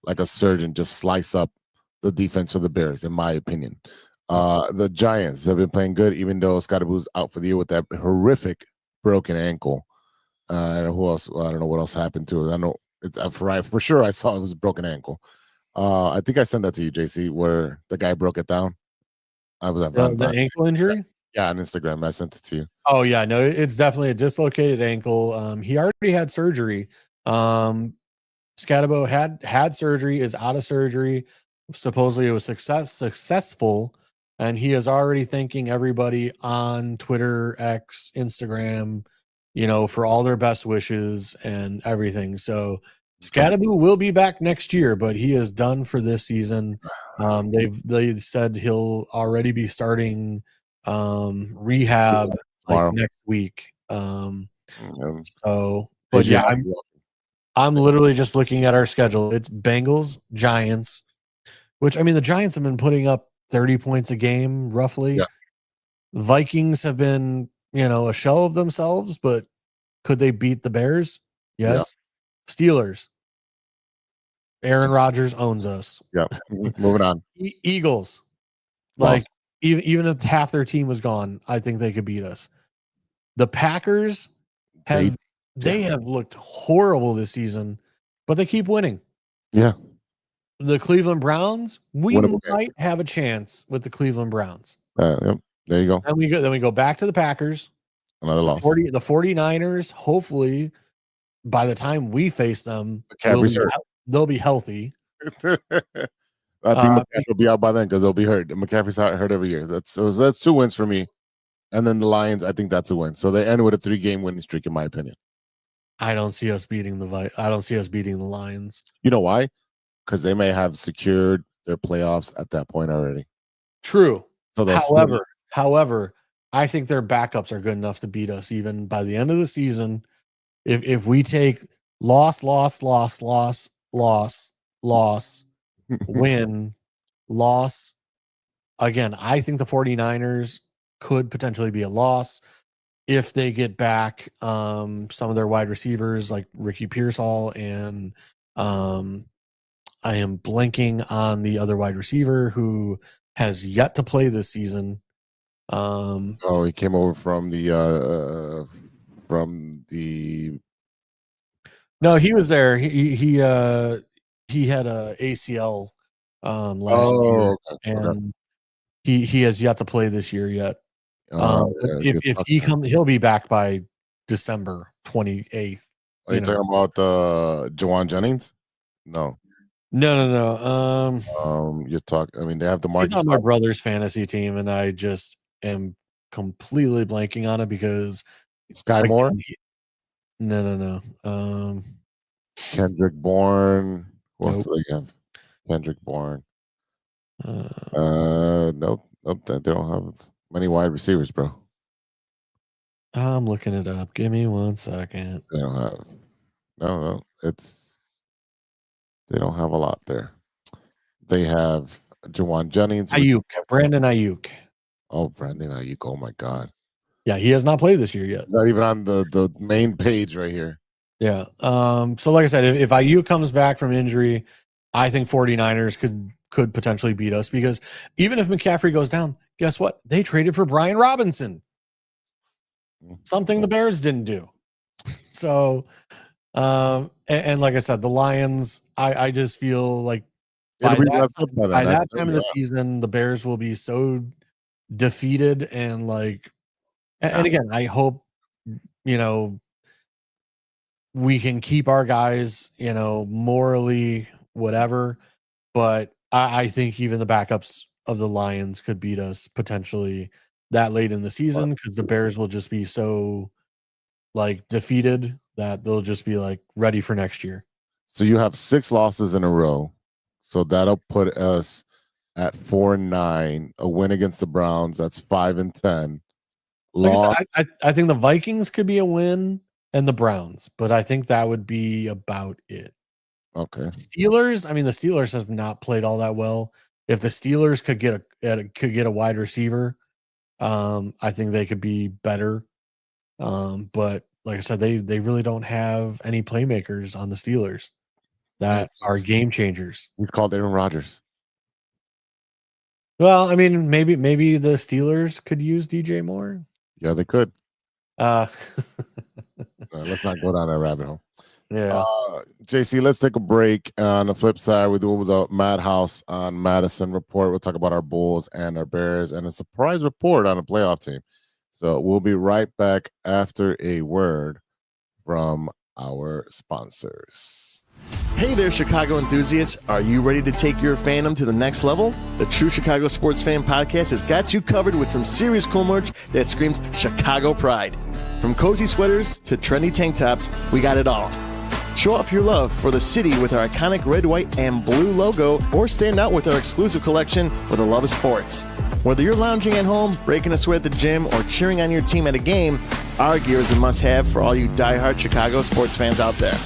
like a surgeon, just slice up the defense for the Bears, in my opinion. The Giants have been playing good, even though Chicagobears out for the year with that horrific broken ankle. And who else? I don't know what else happened to it. I know it's for sure. I saw it was a broken ankle. I think I sent that to you, JC, where the guy broke it down. I was at the ankle injury. Yeah, on Instagram, I sent it to you. Oh yeah, no, it's definitely a dislocated ankle. He already had surgery. Scatabo had surgery, is out of surgery. Supposedly it was successful, and he is already thanking everybody on Twitter, X, Instagram, for all their best wishes and everything. So Scatabo will be back next year, but he is done for this season. They said he'll already be starting rehab like next week. So, but yeah, I'm literally just looking at our schedule. It's Bengals, Giants, which, I mean, the Giants have been putting up 30 points a game roughly. Yeah. Vikings have been, a shell of themselves, but could they beat the Bears? Yes. Yeah. Steelers. Aaron Rodgers owns us. Yeah. Moving on. Eagles. Like, even if half their team was gone, I think they could beat us. The Packers have looked horrible this season, but they keep winning. Yeah. The Cleveland Browns, we might have a chance with the Cleveland Browns. Yep. There you go. And then we go back to the Packers. Another loss. The 49ers, hopefully, by the time we face them, they'll be healthy. I think McCaffrey will be out by then because they'll be hurt. McCaffrey's hurt every year. That's 2 wins for me. And then the Lions, I think that's a win. So they end with a 3-game winning streak, in my opinion. I don't see us beating the Lions. You know why? Because they may have secured their playoffs at that point already. True. So however, I think their backups are good enough to beat us even by the end of the season. If we take loss, win, loss. Again, I think the 49ers could potentially be a loss if they get back some of their wide receivers like Ricky Pearsall and I am blanking on the other wide receiver who has yet to play this season. Oh, he came over from the No, he was there. He had a ACL last year, and he has yet to play this year yet. If he comes, he'll be back by December 28th. Are you talking about Jawan Jennings? No. You're talking. I mean, they have the Marcus. He's on my brother's fantasy team, and I just am completely blanking on it because Sky Moore. No. Kendrick Bourne. What else do they have? Kendrick Bourne. Nope. They don't have many wide receivers, bro. I'm looking it up. Give me 1 second. They don't have. No. They don't have a lot there. They have Jawan Jennings. Brandon Ayuk. Oh, Brandon Ayuk. Oh, my God. Yeah, he has not played this year yet. He's not even on the main page right here. Yeah. So like I said, if Ayuk comes back from injury, I think 49ers could potentially beat us because even if McCaffrey goes down, guess what? They traded for Brian Robinson. Something the Bears didn't do. So, and like I said, the Lions, I just feel like by that time of the season, the Bears will be so defeated and and again, I hope, we can keep our guys, morally whatever, but I think even the backups of the Lions could beat us potentially that late in the season because the Bears will just be so defeated that they'll just be ready for next year. So you have 6 losses in a row. So that'll put us at 4-9. A win against the Browns, that's 5-10. I think the Vikings could be a win and the Browns, but I think that would be about it. Okay. Steelers, the Steelers have not played all that well. If the Steelers could get a wide receiver, I think they could be better. But like I said, they really don't have any playmakers on the Steelers that are game changers. He's called Aaron Rodgers. Well, maybe the Steelers could use DJ Moore. Yeah, they could. Let's not go down that rabbit hole. Yeah. JC, let's take a break. On the flip side, we do the Madhouse on Madison report. We'll talk about our Bulls and our Bears and a surprise report on a playoff team. So we'll be right back after a word from our sponsors. Hey there, Chicago enthusiasts. Are you ready to take your fandom to the next level? The True Chicago Sports Fan Podcast has got you covered with some serious cool merch that screams Chicago pride. From cozy sweaters to trendy tank tops, we got it all. Show off your love for the city with our iconic red, white, and blue logo, or stand out with our exclusive collection for the love of sports. Whether you're lounging at home, breaking a sweat at the gym, or cheering on your team at a game, our gear is a must-have for all you diehard Chicago sports fans out there.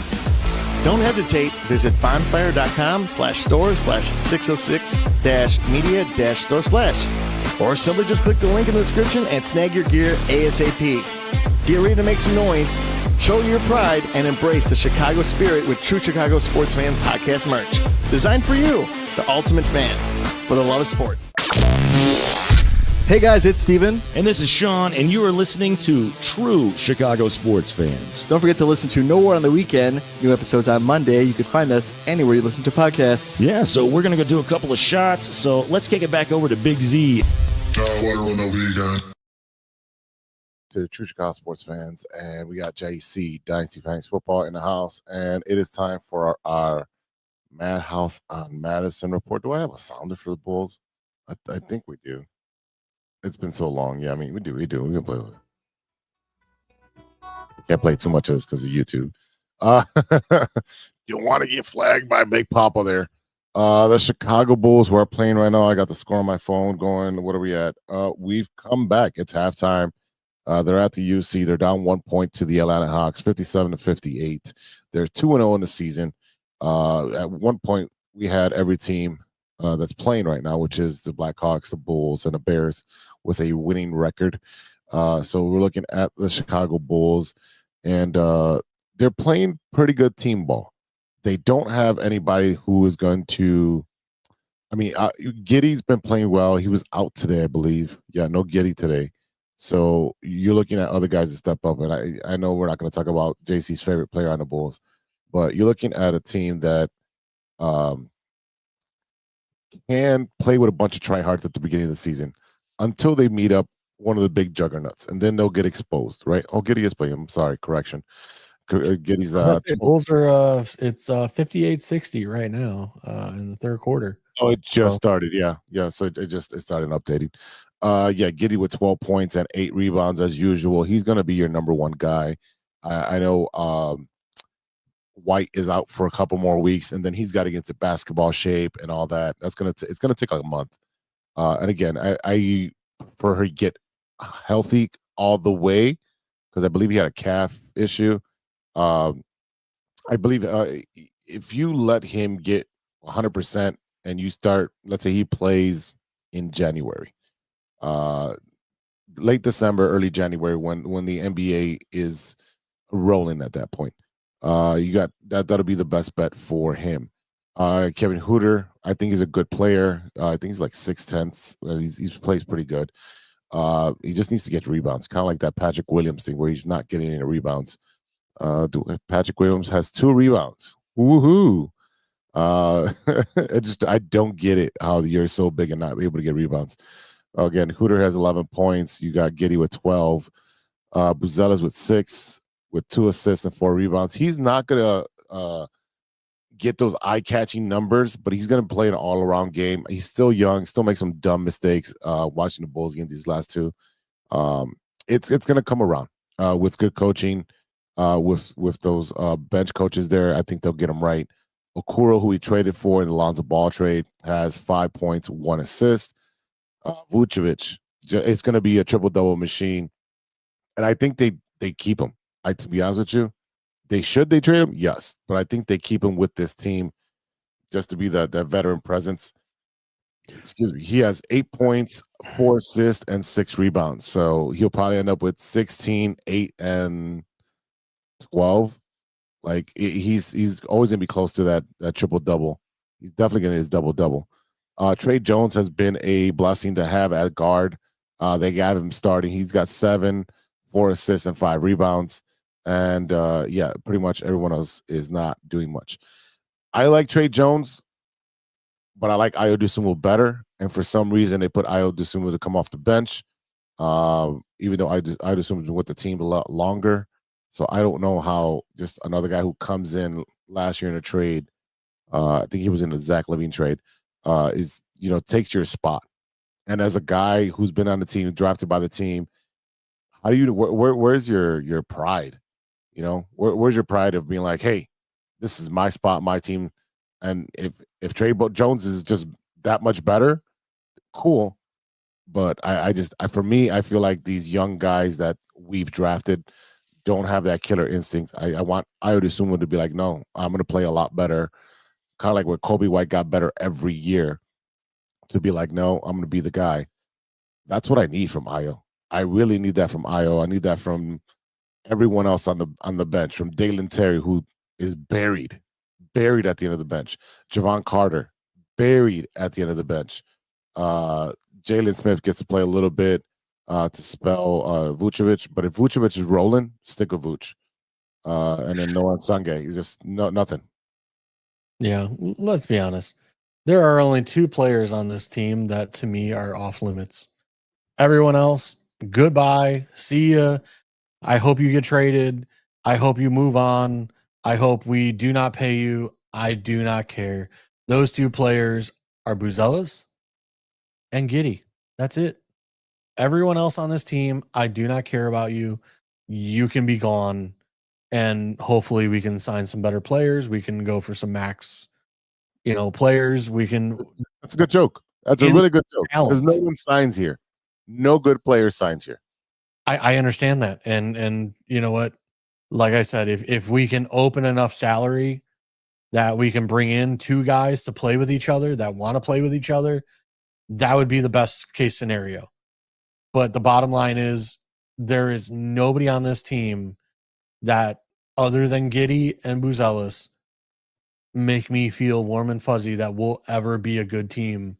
Don't hesitate. Visit bonfire.com/store/606-media-store/ or simply just click the link in the description and snag your gear ASAP. Get ready to make some noise, show your pride, and embrace the Chicago spirit with True Chicago Sports Fan Podcast merch. Designed for you, the ultimate fan, for the love of sports. Hey guys, it's Steven. And this is Sean, and you are listening to True Chicago Sports Fans. Don't forget to listen to No War on the Weekend. New episodes on Monday. You can find us anywhere you listen to podcasts. Yeah, so we're going to go do a couple of shots. So let's kick it back over to Big Z. To the True Chicago Sports Fans, and we got JC, Dynasty Fangs Football, in the house, and it is time for our Madhouse on Madison report. Do I have a sounder for the Bulls? I think we do. It's been so long. Yeah, we do. We can play with it. Can't play too much of this because of YouTube. You want to get flagged by Big Papa there. The Chicago Bulls, who are playing right now, I got the score on my phone going. What are we at? We've come back. It's halftime. They're at the UC. They're down 1 point to the Atlanta Hawks, 57-58. They're 2-0 in the season. At one point, we had every team that's playing right now, which is the Blackhawks, the Bulls, and the Bears, with a winning record. So we're looking at the Chicago Bulls, and they're playing pretty good team ball. They don't have anybody who is going to. I mean, Giddy's been playing well. He was out today, I believe. Yeah, no Giddy today. So you're looking at other guys to step up. And I know we're not going to talk about JC's favorite player on the Bulls, but you're looking at a team that can play with a bunch of tryhards at the beginning of the season until they meet up one of the big juggernauts, and then they'll get exposed, right? Oh, Giddy is playing. I'm sorry, correction. Giddy's Bulls are it's 58-60 right now in the third quarter. Oh, it just started. Yeah. So it started updating. Yeah, Giddy with 12 points and 8 rebounds as usual. He's going to be your number one guy. I know White is out for a couple more weeks, and then he's got to get to basketball shape and all that. That's it's gonna take like a month. And again, I prefer her to get healthy all the way, because I believe he had a calf issue. I believe if you let him get 100% and you start, let's say he plays in January, late December, early January, when the NBA is rolling at that point, you got that'll be the best bet for him. Kevin Hutter, I think he's a good player. I think he's like 6'10". He plays pretty good. He just needs to get rebounds, kind of like that Patrick Williams thing where he's not getting any rebounds. Patrick Williams has 2 rebounds. Woohoo! I don't get it how you're so big and not able to get rebounds. Again, Hutter has 11 points. You got Giddy with 12. Buzella's with 6, with 2 assists and 4 rebounds. He's not gonna get those eye-catching numbers, but he's gonna play an all-around game. He's still young, still make some dumb mistakes. Watching the Bulls game these last 2, it's gonna come around with good coaching. With those bench coaches there, I think they'll get him right. Okoro, who we traded for in the Lonzo Ball trade, has 5 points, 1 assist. Vucevic, it's going to be a triple-double machine, and I think they keep him. To be honest with you, they trade him, yes, but I think they keep him with this team just to be the veteran presence. Excuse me. He has 8 points, 4 assists, and 6 rebounds, so he'll probably end up with 16, 8, and 12. Like he's always gonna be close to that triple double. He's definitely gonna his double double. Trey Jones has been a blessing to have at guard. They got him starting. He's got 7, 4 assists, and 5 rebounds. And yeah, pretty much everyone else is not doing much. I like Trey Jones, but I like Ayo Dosunmu better. And for some reason, they put Ayo Dosunmu to come off the bench, even though Ayo Dosunmu's been with the team a lot longer. So I don't know how just another guy who comes in last year in a trade, I think he was in the Zach LaVine trade, takes your spot. And as a guy who's been on the team, drafted by the team, how do you where's your pride? Where's your pride of being like, hey, this is my spot, my team, and if Trey Jones is just that much better, cool. But for me, I feel like these young guys that we've drafted don't have that killer instinct. I want Ayo Dosunmu to be like, no, I'm going to play a lot better. Kind of like where Kobe White got better every year, to be like, no, I'm going to be the guy. That's what I need from Ayo. I really need that from Ayo. I need that from everyone else on the bench, from Dalen Terry, who is buried at the end of the bench. Javon Carter, buried at the end of the bench. Jalen Smith gets to play a little bit to spell Vucevic, but if Vucevic is rolling, stick with Vuce. And then Noah Sange is just nothing. Yeah, let's be honest. There are only 2 players on this team that to me are off limits. Everyone else, goodbye, see ya. I hope you get traded. I hope you move on. I hope we do not pay you. I do not care. Those 2 players are Buzelas and Giddy. That's it. Everyone else on this team, I do not care about you. You can be gone, and hopefully we can sign some better players. We can go for some max, players. We can. That's a good joke. That's a really good joke. Because no one signs here. No good player signs here. I understand that, and you know what? Like I said, if we can open enough salary that we can bring in 2 guys to play with each other that want to play with each other, that would be the best case scenario. But the bottom line is there is nobody on this team that, other than Giddey and Buzelis, make me feel warm and fuzzy that will ever be a good team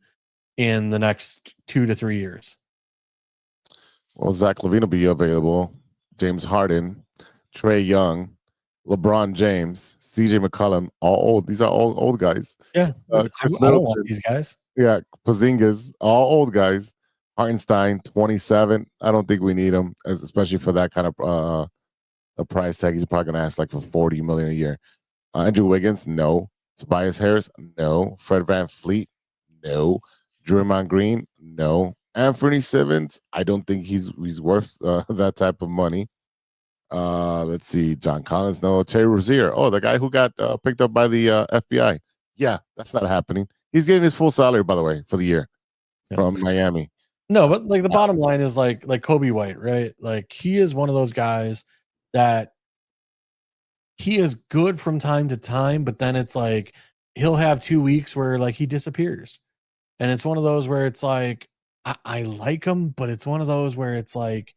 in the next 2 to 3 years. Well, Zach LaVine will be available. James Harden, Trae Young, LeBron James, CJ McCollum, all old. These are all old guys. Yeah. Chris I don't Middleton, want these guys. yeah, Porzingis, all old guys. Hartenstein, 27. I don't think we need him, especially for that kind of a price tag. He's probably going to ask like for $40 million a year. Andrew Wiggins, no. Tobias Harris, no. Fred VanVleet, no. Draymond Green, no. Anthony Simmons, I don't think he's worth that type of money. Let's see. John Collins, no. Terry Rozier, the guy who got picked up by the FBI. Yeah, that's not happening. He's getting his full salary, by the way, for the year from Miami. No, but like the bottom line is like Kobe White, right? Like he is one of those guys that he is good from time to time, but then it's like he'll have 2 weeks where like he disappears. And it's one of those where it's like, I like him, but it's one of those where it's like,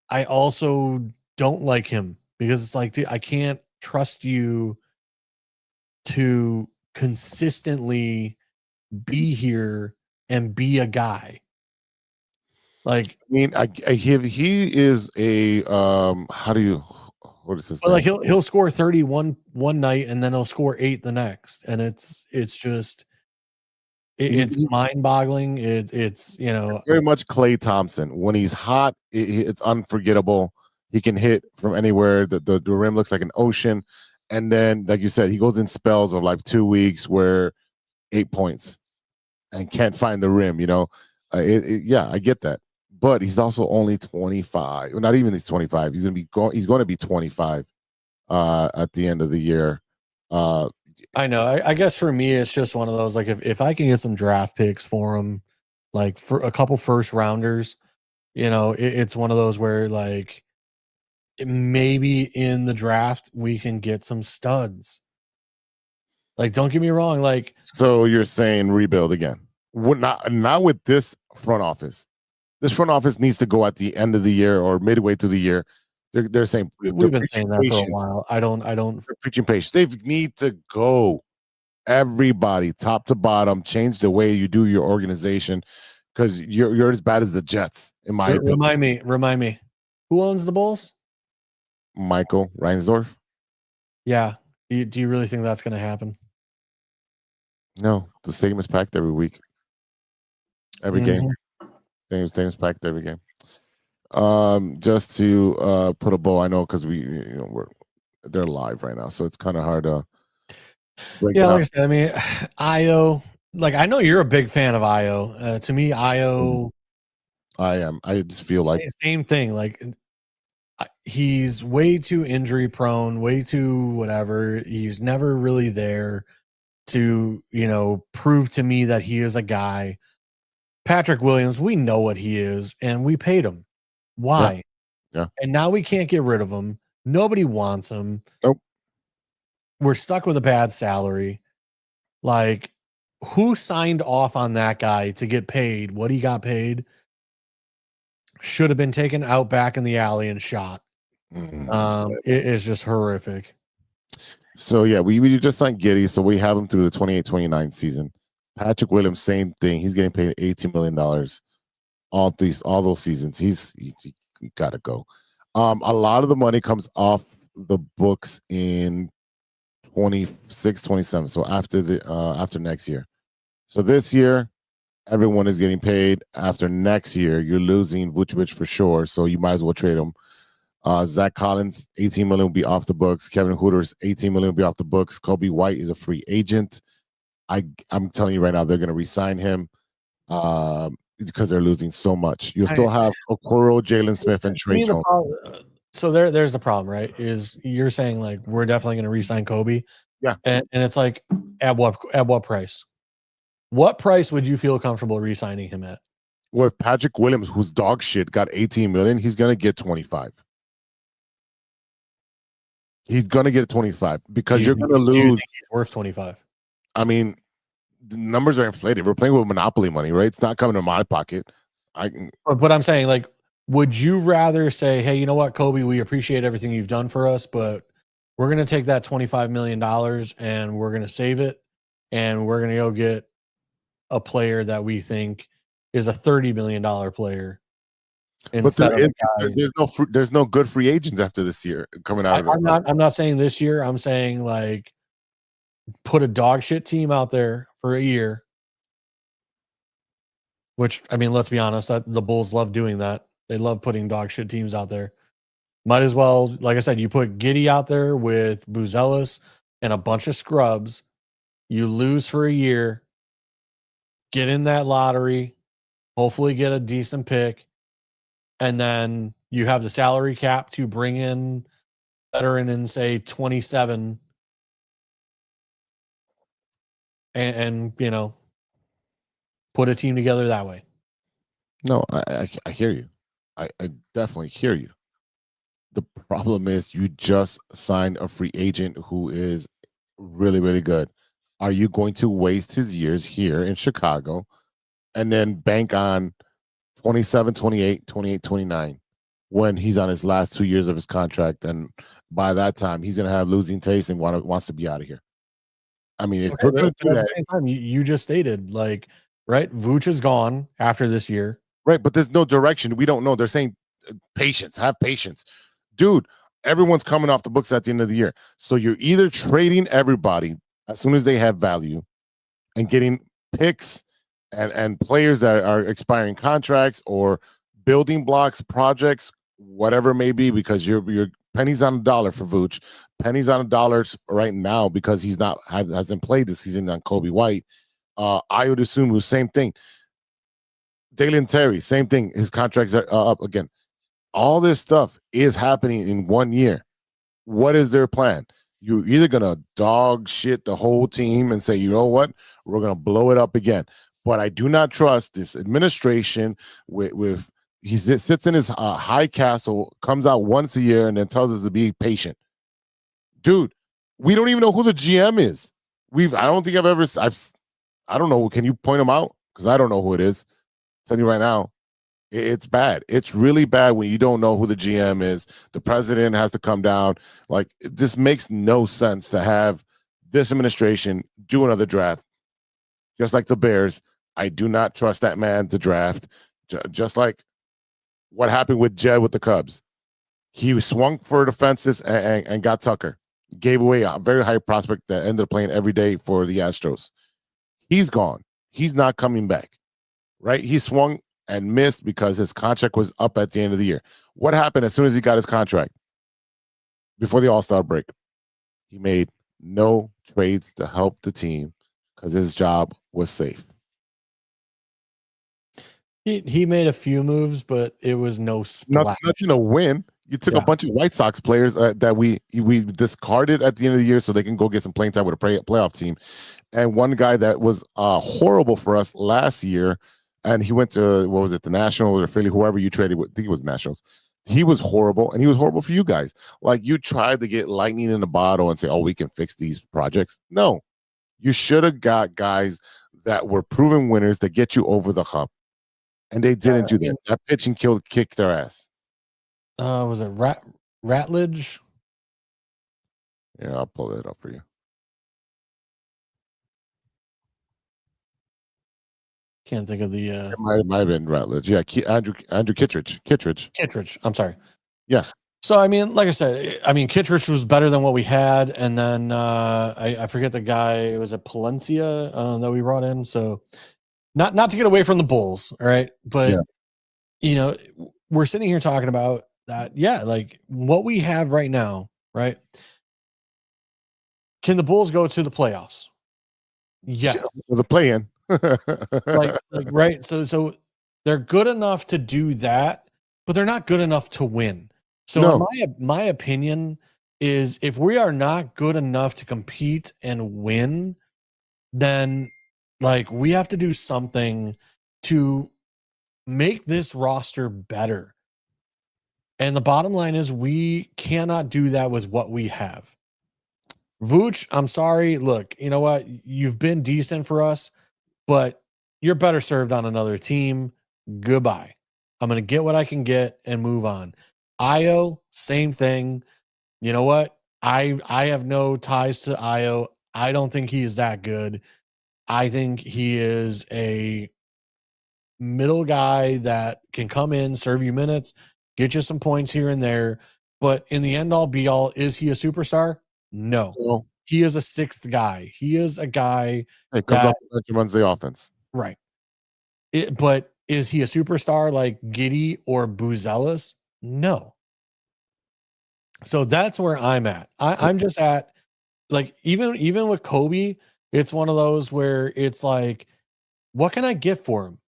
I also don't like him because it's like, dude, I can't trust you to consistently be here and be a guy. Like, I mean, he is a what is his name? like he'll score 31 one night and then he'll score 8 the next, and it's just it's mind-boggling. It's very much Klay Thompson. When he's hot, it's unforgettable. He can hit from anywhere. The rim looks like an ocean, and then like you said, he goes in spells of like 2 weeks where 8 points and can't find the rim. Yeah, I get that. But he's also only 25. Well, not even he's 25. He's going to be 25 at the end of the year. I know. I guess for me, it's just one of those, like, if I can get some draft picks for him, like for a couple first rounders, it's one of those where like maybe in the draft we can get some studs. Like, don't get me wrong. Like, so you're saying rebuild again? Not with this front office. This front office needs to go at the end of the year or midway through the year. They're saying we've been saying that for a while. I don't. They're preaching patience. They need to go, everybody, top to bottom, change the way you do your organization, because you're as bad as the Jets, in my opinion. Remind me. Who owns the Bulls? Michael Reinsdorf. Yeah. Do you really think that's going to happen? No, the stadium is packed every week, every game. Stadium's packed every game. Just to put a bow, I know because they're live right now, so it's kind of hard to break like down. I said, I mean, Io, like, I know you're a big fan of Io. To me, Io, I am. I just feel like same thing. Like, he's way too injury prone, way too whatever. He's never really there to prove to me that he is a guy. Patrick Williams, we know what he is, and we paid him. Why? Yeah. And now we can't get rid of him. Nobody wants him. Nope. We're stuck with a bad salary. Like, who signed off on that guy to get paid what he got paid? Should have been taken out back in the alley and shot. It is just horrific. So, yeah, we just signed Giddey, so we have him through the 28-29 season. Patrick Williams, same thing. He's getting paid $18 million all those seasons. He's got to go. A lot of the money comes off the books in 26, 27. So after next year. So this year, everyone is getting paid. After next year, you're losing Vucevic for sure. So you might as well trade him. Zach Collins, $18 million will be off the books. Kevin Hooters, $18 million will be off the books. Kobe White is a free agent. I'm telling you right now, they're going to re-sign him because they're losing so much. You'll still have Okoro, Jalen Smith, and Trey Jones. So there's the problem, right? Is you're saying like we're definitely going to re-sign Kobe, yeah, and it's like at what price? What price would you feel comfortable re-signing him at? Well, if Patrick Williams, who's dog shit, got $18 million, he's going to get 25. He's gonna get 25 because Do you're you gonna think lose. he's worth 25? I mean, the numbers are inflated. We're playing with monopoly money, right? It's not coming to my pocket. But I'm saying, like, would you rather say, hey, you know what, Kobe, we appreciate everything you've done for us, but we're going to take that $25 million and we're going to save it, and we're going to go get a player that we think is a $30 million player But instead of a guy. there's no good free agents after this year coming out of it. I'm not saying this year. I'm saying, like, put a dog shit team out there for a year. Which, I mean, let's be honest, that the Bulls love doing that. They love putting dog shit teams out there. Might as well, like I said, you put Giddey out there with Buzelis and a bunch of scrubs. You lose for a year, get in that lottery, hopefully get a decent pick, and then you have the salary cap to bring in veteran in, say, 27 and you know, put a team together that way. No, I hear you. I definitely hear you. The problem is you just signed a free agent who is really, really good. Are you going to waste his years here in Chicago and then bank on 27, 28, 28, 29 when he's on his last 2 years of his contract? And by that time, he's going to have losing taste and wants to be out of here. I mean, Okay, but at the same time, you just stated, like, right, Vooch is gone after this year. Right, but there's no direction. We don't know. They're saying patience, have patience. Dude, everyone's coming off the books at the end of the year. So you're either trading everybody as soon as they have value and getting picks and players that are expiring contracts, or building blocks, projects, whatever it may be, because you're pennies on a dollar for Vooch, pennies on a dollar right now because he's hasn't played this season on Kobe White. I would assume the same thing. Dalen Terry, same thing. His contracts are up again. All this stuff is happening in 1 year. What is their plan? You're either going to dog shit the whole team and say, you know what, we're going to blow it up again. But I do not trust this administration with he sits in his high castle, comes out once a year, and then tells us to be patient. Dude, we don't even know who the GM is. I don't think I don't know. Can you point him out? Because I don't know who it is. I'm telling you right now, it's bad. It's really bad when you don't know who the GM is. The president has to come down. Like, this makes no sense to have this administration do another draft. Just like the Bears, I do not trust that man to draft. Just like what happened with Jed with the Cubs. He swung for the fences and got Tucker. Gave away a very high prospect that ended up playing every day for the Astros. He's gone. He's not coming back. Right? He swung and missed because his contract was up at the end of the year. What happened as soon as he got his contract? Before the All-Star break, he made no trades to help the team because his job was safe. He made a few moves, but it was no splash. Nothing to win. You took a bunch of White Sox players that we discarded at the end of the year so they can go get some playing time with a playoff team. And one guy that was horrible for us last year, and he went to, what was it, the Nationals or Philly, whoever you traded with, I think it was Nationals. He was horrible, and he was horrible for you guys. Like, you tried to get lightning in a bottle and say, oh, we can fix these projects. No. You should have got guys that were proven winners that get you over the hump. And they didn't do that. That pitching kicked their ass. Was it Ratledge? Yeah, I'll pull that up for you. Can't think of the. It might have been Ratledge. Yeah, Andrew Kittredge. Kittredge. I'm sorry. Yeah. So, I mean, like I said, Kittredge was better than what we had, and then I forget the guy. It was a Palencia that we brought in. So, not to get away from the Bulls, all right, but you know, we're sitting here talking about that. Yeah, like what we have right now, right? Can the Bulls go to the playoffs? Yes. The play-in. like right. So they're good enough to do that, but they're not good enough to win. So my opinion is, if we are not good enough to compete and win, then like we have to do something to make this roster better. And the bottom line is we cannot do that with what we have. Vooch, I'm sorry. Look, you know what? You've been decent for us, but you're better served on another team. Goodbye. I'm going to get what I can get and move on. Io, same thing. You know what? I have no ties to Io. I don't think he is that good. I think he is a middle guy that can come in, serve you minutes, get you some points here and there. But in the end all be all, is he a superstar? No. So, He is a sixth guy. He is a guy it comes that, off the bench and runs the offense. right. But is he a superstar like Giddey or Buzelis? No. So that's where I'm at. I'm just at, like, even with Kobe, it's one of those where it's like, what can I get for him?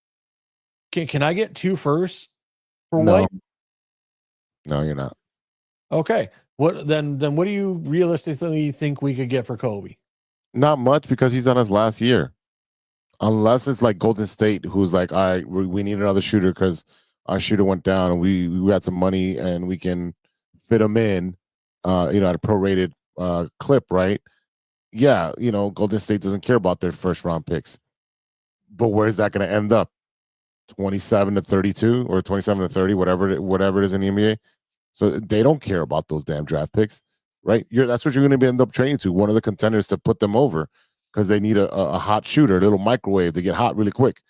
Can I get 2 firsts for No. White? No, you're not. Okay. What then what do you realistically think we could get for Kobe? Not much, because he's on his last year. Unless it's like Golden State, who's like, all right, we need another shooter because our shooter went down and we got some money and we can fit him in, at a prorated clip, right? Yeah, Golden State doesn't care about their first round picks. But where's that going to end up? 27 to 32 or 27 to 30, whatever it is in the NBA. So they don't care about those damn draft picks, right? That's what you're going to end up trading to, one of the contenders to put them over, because they need a hot shooter, a little microwave to get hot really quick.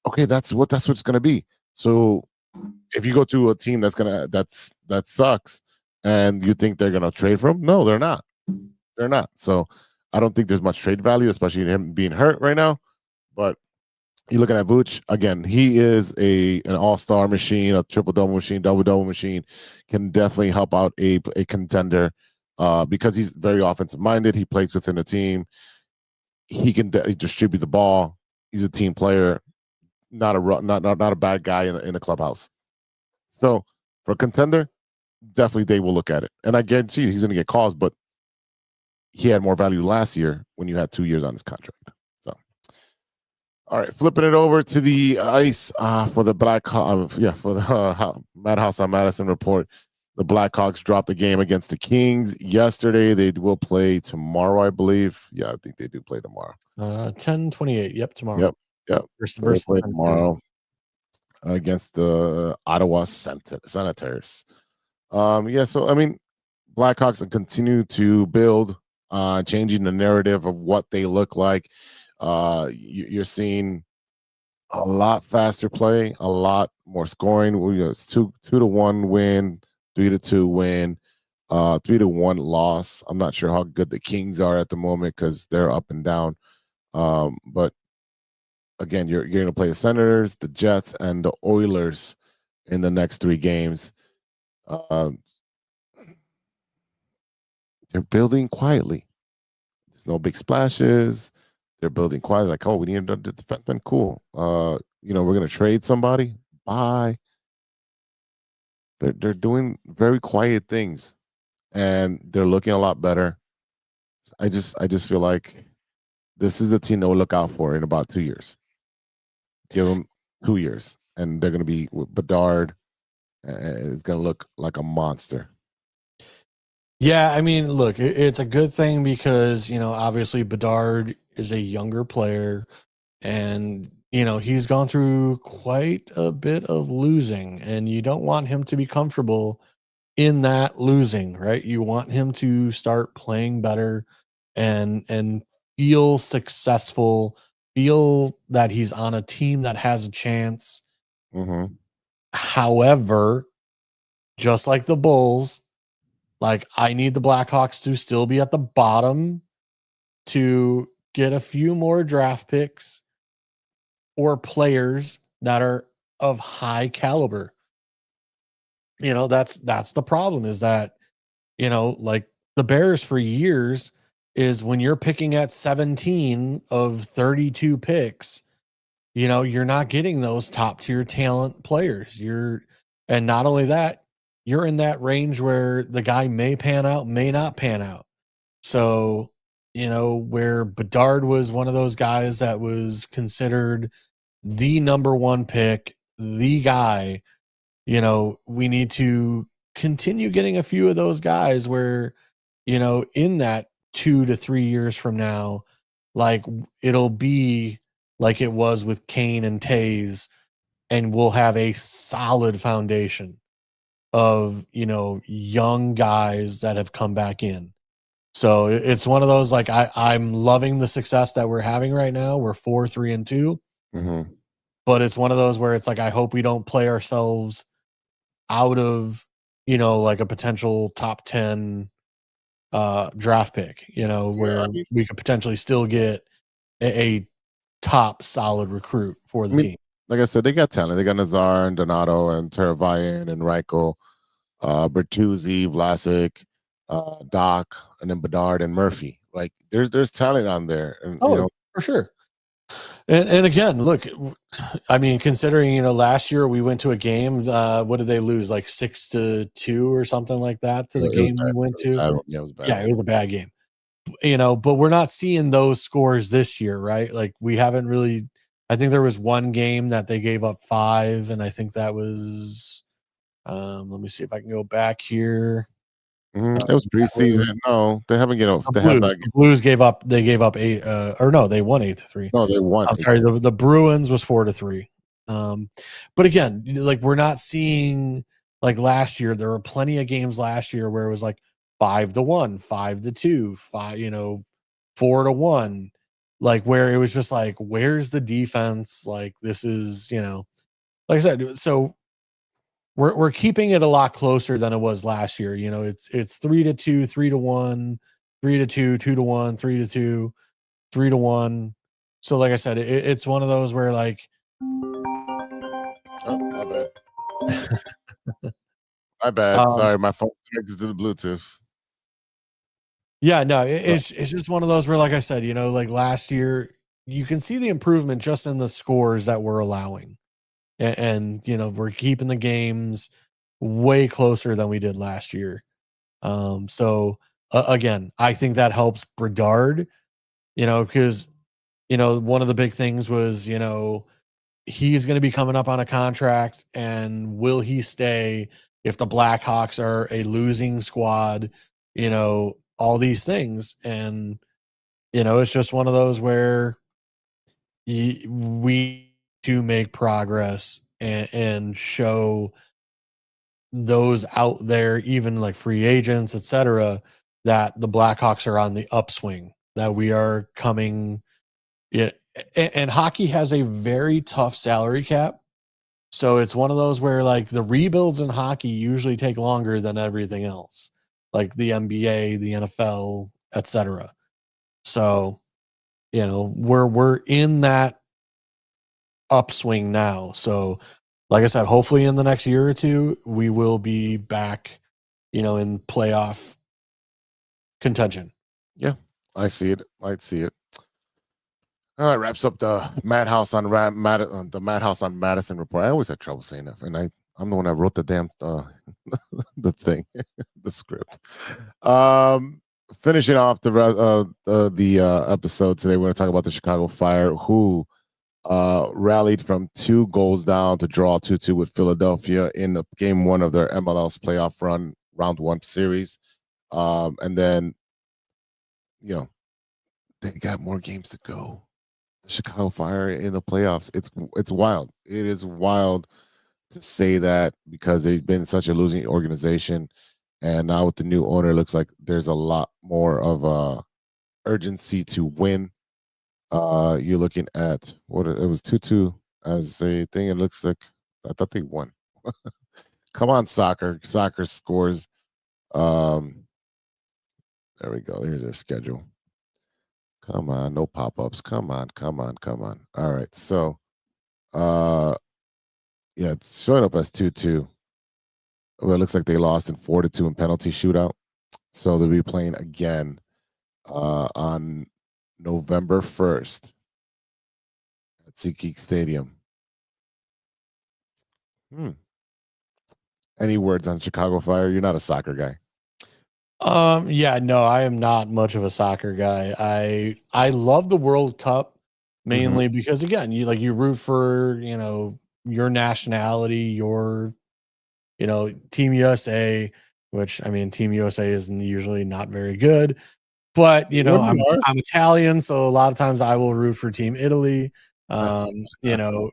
Okay, that's what it's going to be. So if you go to a team that sucks and you think they're going to trade for him, no, they're not. They're not. So I don't think there's much trade value, especially him being hurt right now. But you're looking at Vooch again. He is an all-star machine, a triple-double machine, double-double machine. Can definitely help out a contender because he's very offensive-minded. He plays within the team. He can distribute the ball. He's a team player, not a bad guy in the clubhouse. So for a contender, definitely they will look at it. And I guarantee you, he's going to get calls. But he had more value last year when you had 2 years on his contract. So, all right, flipping it over to the ice for the Madhouse on Madison report. The Blackhawks dropped the game against the Kings yesterday. They will play tomorrow, I believe. Yeah, I think they do play tomorrow. 10:28. Yep, tomorrow. Yep. Versus play tomorrow against the Ottawa Senators. So I mean, Blackhawks continue to build, changing the narrative of what they look like. You're seeing a lot faster play, a lot more scoring. It's 2-1 win, 3-2 win, 3-1 loss. I'm not sure how good the Kings are at the moment because they're up and down. But again, you're going to play the Senators, the Jets, and the Oilers in the next 3 games. They're building quietly. There's no big splashes. They're building quietly. Like, oh, we need a defenseman. Cool. We're going to trade somebody. Bye. They're doing very quiet things, and they're looking a lot better. I just feel like this is the team to look out for in about 2 years. Give them 2 years, and they're going to be with Bedard. It's going to look like a monster. Yeah, I mean, look, it's a good thing because, obviously Bedard is a younger player and, he's gone through quite a bit of losing, and you don't want him to be comfortable in that losing, right? You want him to start playing better and feel successful, feel that he's on a team that has a chance. Mm-hmm. However, just like the Bulls, like, I need the Blackhawks to still be at the bottom to get a few more draft picks or players that are of high caliber. That's the problem, is that, like the Bears for years is when you're picking at 17 of 32 picks, you're not getting those top tier talent players. And not only that, you're in that range where the guy may pan out, may not pan out. So, where Bedard was one of those guys that was considered the number 1 pick, the guy, we need to continue getting a few of those guys where, in that 2 to 3 years from now, like it'll be like it was with Kane and Taze, and we'll have a solid foundation of, young guys that have come back in. So it's one of those, like, I'm loving the success that we're having right now. We're 4-3-2, Mm-hmm. but it's one of those where it's like, I hope we don't play ourselves out of, like a potential top 10 draft pick, where we could potentially still get a top solid recruit for the team. Like I said, they got talent. They got Nazar and Donato and Teravayan and Reichel, Bertuzzi, Vlasic, Doc, and then Bedard and Murphy. Like there's talent on there. And for sure. And again, look, I mean, considering, last year we went to a game, what did they lose? Like 6-2 or something like that to the game we went to? Yeah, it was bad. Yeah, it was a bad game. But we're not seeing those scores this year, right? Like we haven't really. I think there was one game that they gave up 5, and I think that was. Let me see if I can go back here. It was preseason. No, they haven't get off. The Blues gave up. They gave up 8, or no, they won 8-3. No, they won. I'm sorry. The Bruins was 4-3. But again, like we're not seeing like last year. There were plenty of games last year where it was like 5-1, 5-2, 4-1, like where it was just like, where's the defense? Like this is, like I said, so we're keeping it a lot closer than it was last year. It's 3-2, 3-1, 3-2, 2-1, 3-2, 3-1. So like I said, it's one of those where like, oh, my bad. My bad. Sorry, my phone connected to the Bluetooth. Yeah, no, it's just one of those where, like I said, like last year, you can see the improvement just in the scores that we're allowing. And we're keeping the games way closer than we did last year. So again, I think that helps Bedard, because, one of the big things was, he's going to be coming up on a contract, and will he stay if the Blackhawks are a losing squad, all these things. And, it's just one of those where we to make progress and show those out there, even like free agents, etc., that the Blackhawks are on the upswing, that we are coming. Yeah. And hockey has a very tough salary cap. So it's one of those where like the rebuilds in hockey usually take longer than everything else, like the NBA, the NFL, etc. So, we're in that upswing now. So like I said, hopefully in the next year or two, we will be back, in playoff contention. Yeah, I see it. All right, wraps up the Madhouse on Madison report. I always had trouble saying that, and I'm the one that wrote the damn the thing, the script. Finishing off the episode today, we're going to talk about the Chicago Fire, who rallied from 2 goals down to draw 2-2 with Philadelphia in the game 1 of their MLS playoff run, round 1 series. And then, they got more games to go. The Chicago Fire in the playoffs. It's wild. It is wild to say that, because they've been such a losing organization, and now with the new owner, it looks like there's a lot more of urgency to win. You're looking at it was 2-2 as a thing. It looks like I thought they won. Come on, soccer scores. There we go. Here's their schedule. Come on, no pop-ups. Come on. All right, so it's showing up as 2-2. Well, it looks like they lost in 4-2 in penalty shootout. So they'll be playing again on November 1st at SeatGeek Stadium. Any words on Chicago Fire? You're not a soccer guy. Yeah, no, I am not much of a soccer guy. I love the World Cup mainly because, again, you root for, your nationality, your Team USA, which I mean, Team USA is usually not very good, but I'm Italian, so a lot of times I will root for Team Italy,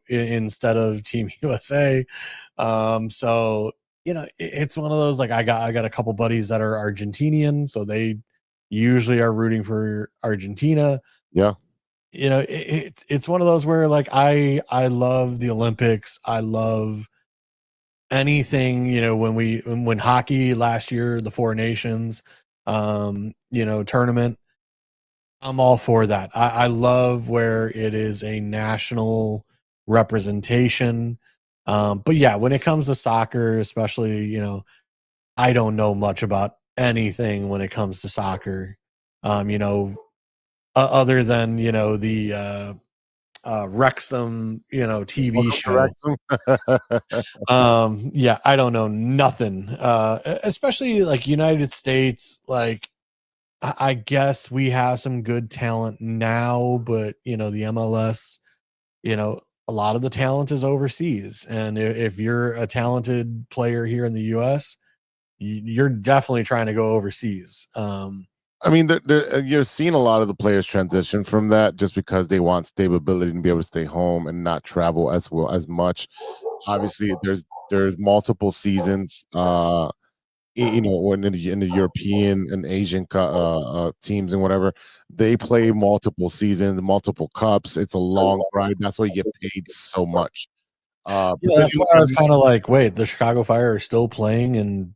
instead of Team USA. So it's one of those, like, I got a couple buddies that are Argentinian, so they usually are rooting for Argentina. Yeah. It's one of those where, like, I love the Olympics. I love anything, when hockey last year, the Four Nations, tournament, I'm all for that. I love where it is a national representation. But yeah, when it comes to soccer, especially, I don't know much about anything when it comes to soccer. Other than, the Wrexham, TV show. Yeah, I don't know nothing. Especially like United States, like I guess we have some good talent now, but the MLS, a lot of the talent is overseas. And if you're a talented player here in the US, you're definitely trying to go overseas. I mean, you're seeing a lot of the players transition from that just because they want stability and be able to stay home and not travel as much. Obviously, there's multiple seasons. When in the European and Asian teams and whatever, they play multiple seasons, multiple cups. It's a long ride. That's why you get paid so much. That's why I was kind of like, wait, the Chicago Fire are still playing, and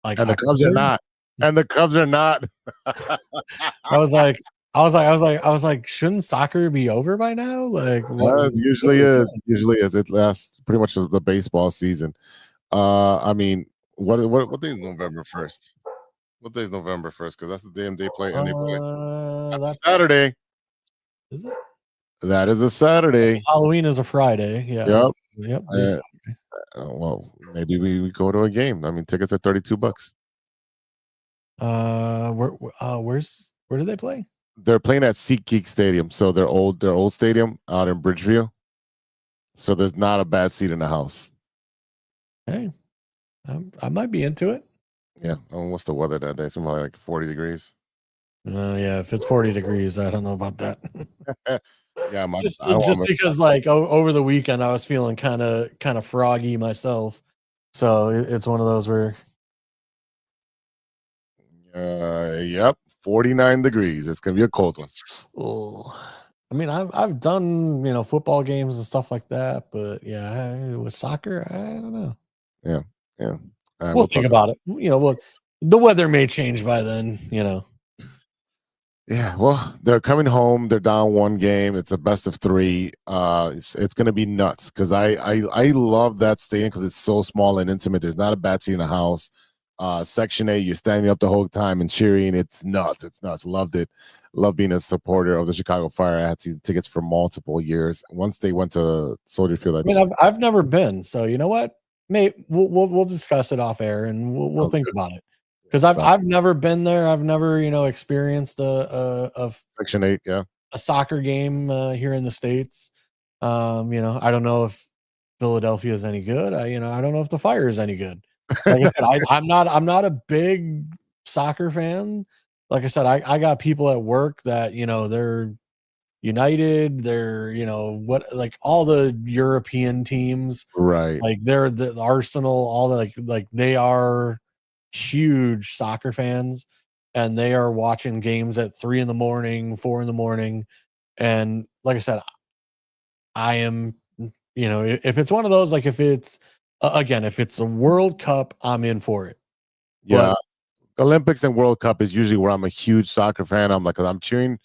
like, and the Cubs are not. And the Cubs are not. I was like, shouldn't soccer be over by now? Like, it usually is. It lasts pretty much the baseball season. I mean, what day is November 1st? What day is November 1st? Because that's the damn day play. And they play. That's Saturday. Is it? That is a Saturday. Halloween is a Friday. Yeah. Yep. Well, maybe we go to a game. I mean, tickets are $32. Where do they play? They're playing at SeatGeek Stadium, so their old stadium out in Bridgeview. So there's not a bad seat in the house. Hey, I might be into it. Yeah. What's the weather that day? Something like 40 degrees. Yeah, if it's 40 degrees, I don't know about that. Yeah, just because, like, over the weekend I was feeling kind of froggy myself, so it's one of those where. Yep, 49 degrees. It's gonna be a cold one. Oh, I mean, I've done football games and stuff like that, but yeah, with soccer, I don't know. Yeah. We'll think about it. The weather may change by then. Yeah, well, they're coming home. They're down one game. It's a best of three. It's going to be nuts because I love that stadium because it's so small and intimate. There's not a bad seat in the house. Section A, you're standing up the whole time and cheering. It's nuts. It's nuts. Loved it. Love being a supporter of the Chicago Fire. I had season tickets for multiple years. Once they went to Soldier Field, I've never been, so you know what? We'll discuss it off air and we'll think about it. Because I've never been there. I've never experienced a Section 8, yeah, a soccer game here in the States. I don't know if Philadelphia is any good. I don't know if the Fire is any good. Like I said, I'm not a big soccer fan. Like I said, I got people at work that they're United. They're like all the European teams, right? Like they're the Arsenal, all the like they are huge soccer fans, and they are watching games at 3 a.m, 4 a.m, and like I said, I am, if it's one of those, like if it's again, if it's a World Cup, I'm in for it. Yeah, Olympics and World Cup is usually where I'm a huge soccer fan. I'm like, 'cause I'm cheering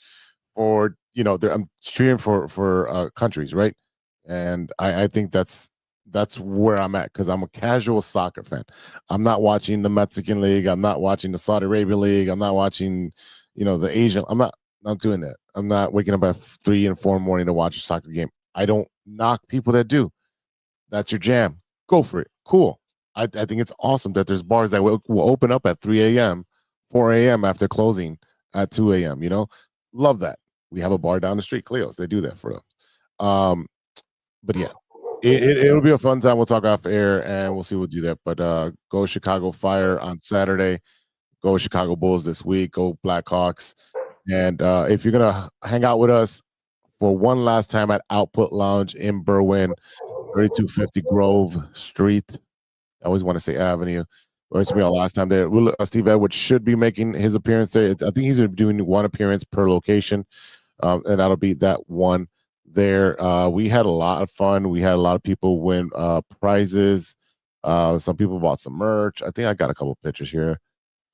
for I'm cheering for countries, right? And I think that's where I'm at because I'm a casual soccer fan. I'm not watching the Mexican League. I'm not watching the Saudi Arabia League. I'm not watching, the Asian. I'm not doing that. I'm not waking up at 3 and 4 in the morning to watch a soccer game. I don't knock people that do. That's your jam. Go for it. Cool. I think it's awesome that there's bars that will open up at 3 a.m., 4 a.m. after closing at 2 a.m. Love that. We have a bar down the street, Cleo's. They do that for us. But yeah, It'll be a fun time. We'll talk off air and we'll see what we'll do that. But go Chicago Fire on Saturday. Go Chicago Bulls this week. Go Blackhawks. And if you're gonna hang out with us for one last time at Output Lounge in Berwyn, 3250 Grove Street. I always want to say Avenue. Or it's gonna be our last time there. Steve Edwards should be making his appearance there. I think he's doing one appearance per location, and that'll be that one there. We had a lot of fun. We had a lot of people win prizes. Some people bought some merch. I think I got a couple pictures here.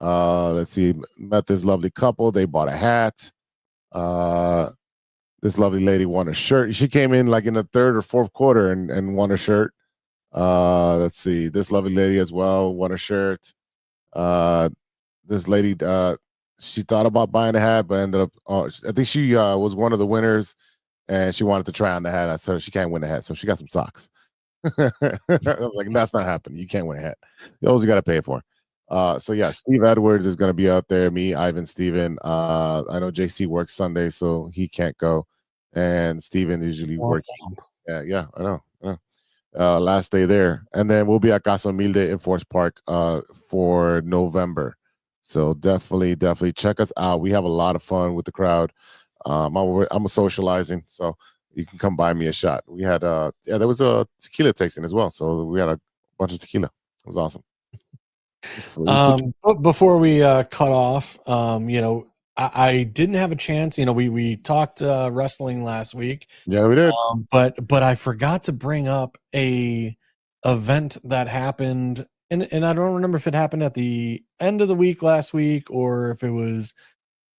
Let's see. Met this lovely couple. They bought a hat. This lovely lady won a shirt. She came in like in the third or fourth quarter and won a shirt. Let's see. This lovely lady as well won a shirt. This lady, she thought about buying a hat, but ended up. I think she was one of the winners, and she wanted to try on the hat. I said she can't win the hat, so she got some socks. I was like, that's not happening. You can't win a hat. Those you got to pay for. So yeah, Steve Edwards is going to be out there. Me, Ivan, Steven. I know JC works Sunday, so he can't go, and Steven usually works. Yeah, I know. Last day there, and then we'll be at Casa Humilde in Forest Park for November. So definitely check us out. We have a lot of fun with the crowd. I'm a socializing, so you can come buy me a shot. We had there was a tequila tasting as well, so we had a bunch of tequila. It was awesome. Before we cut off, I didn't have a chance. We talked wrestling last week. Yeah, we did. But I forgot to bring up a event that happened, and I don't remember if it happened at the end of the week last week or if it was.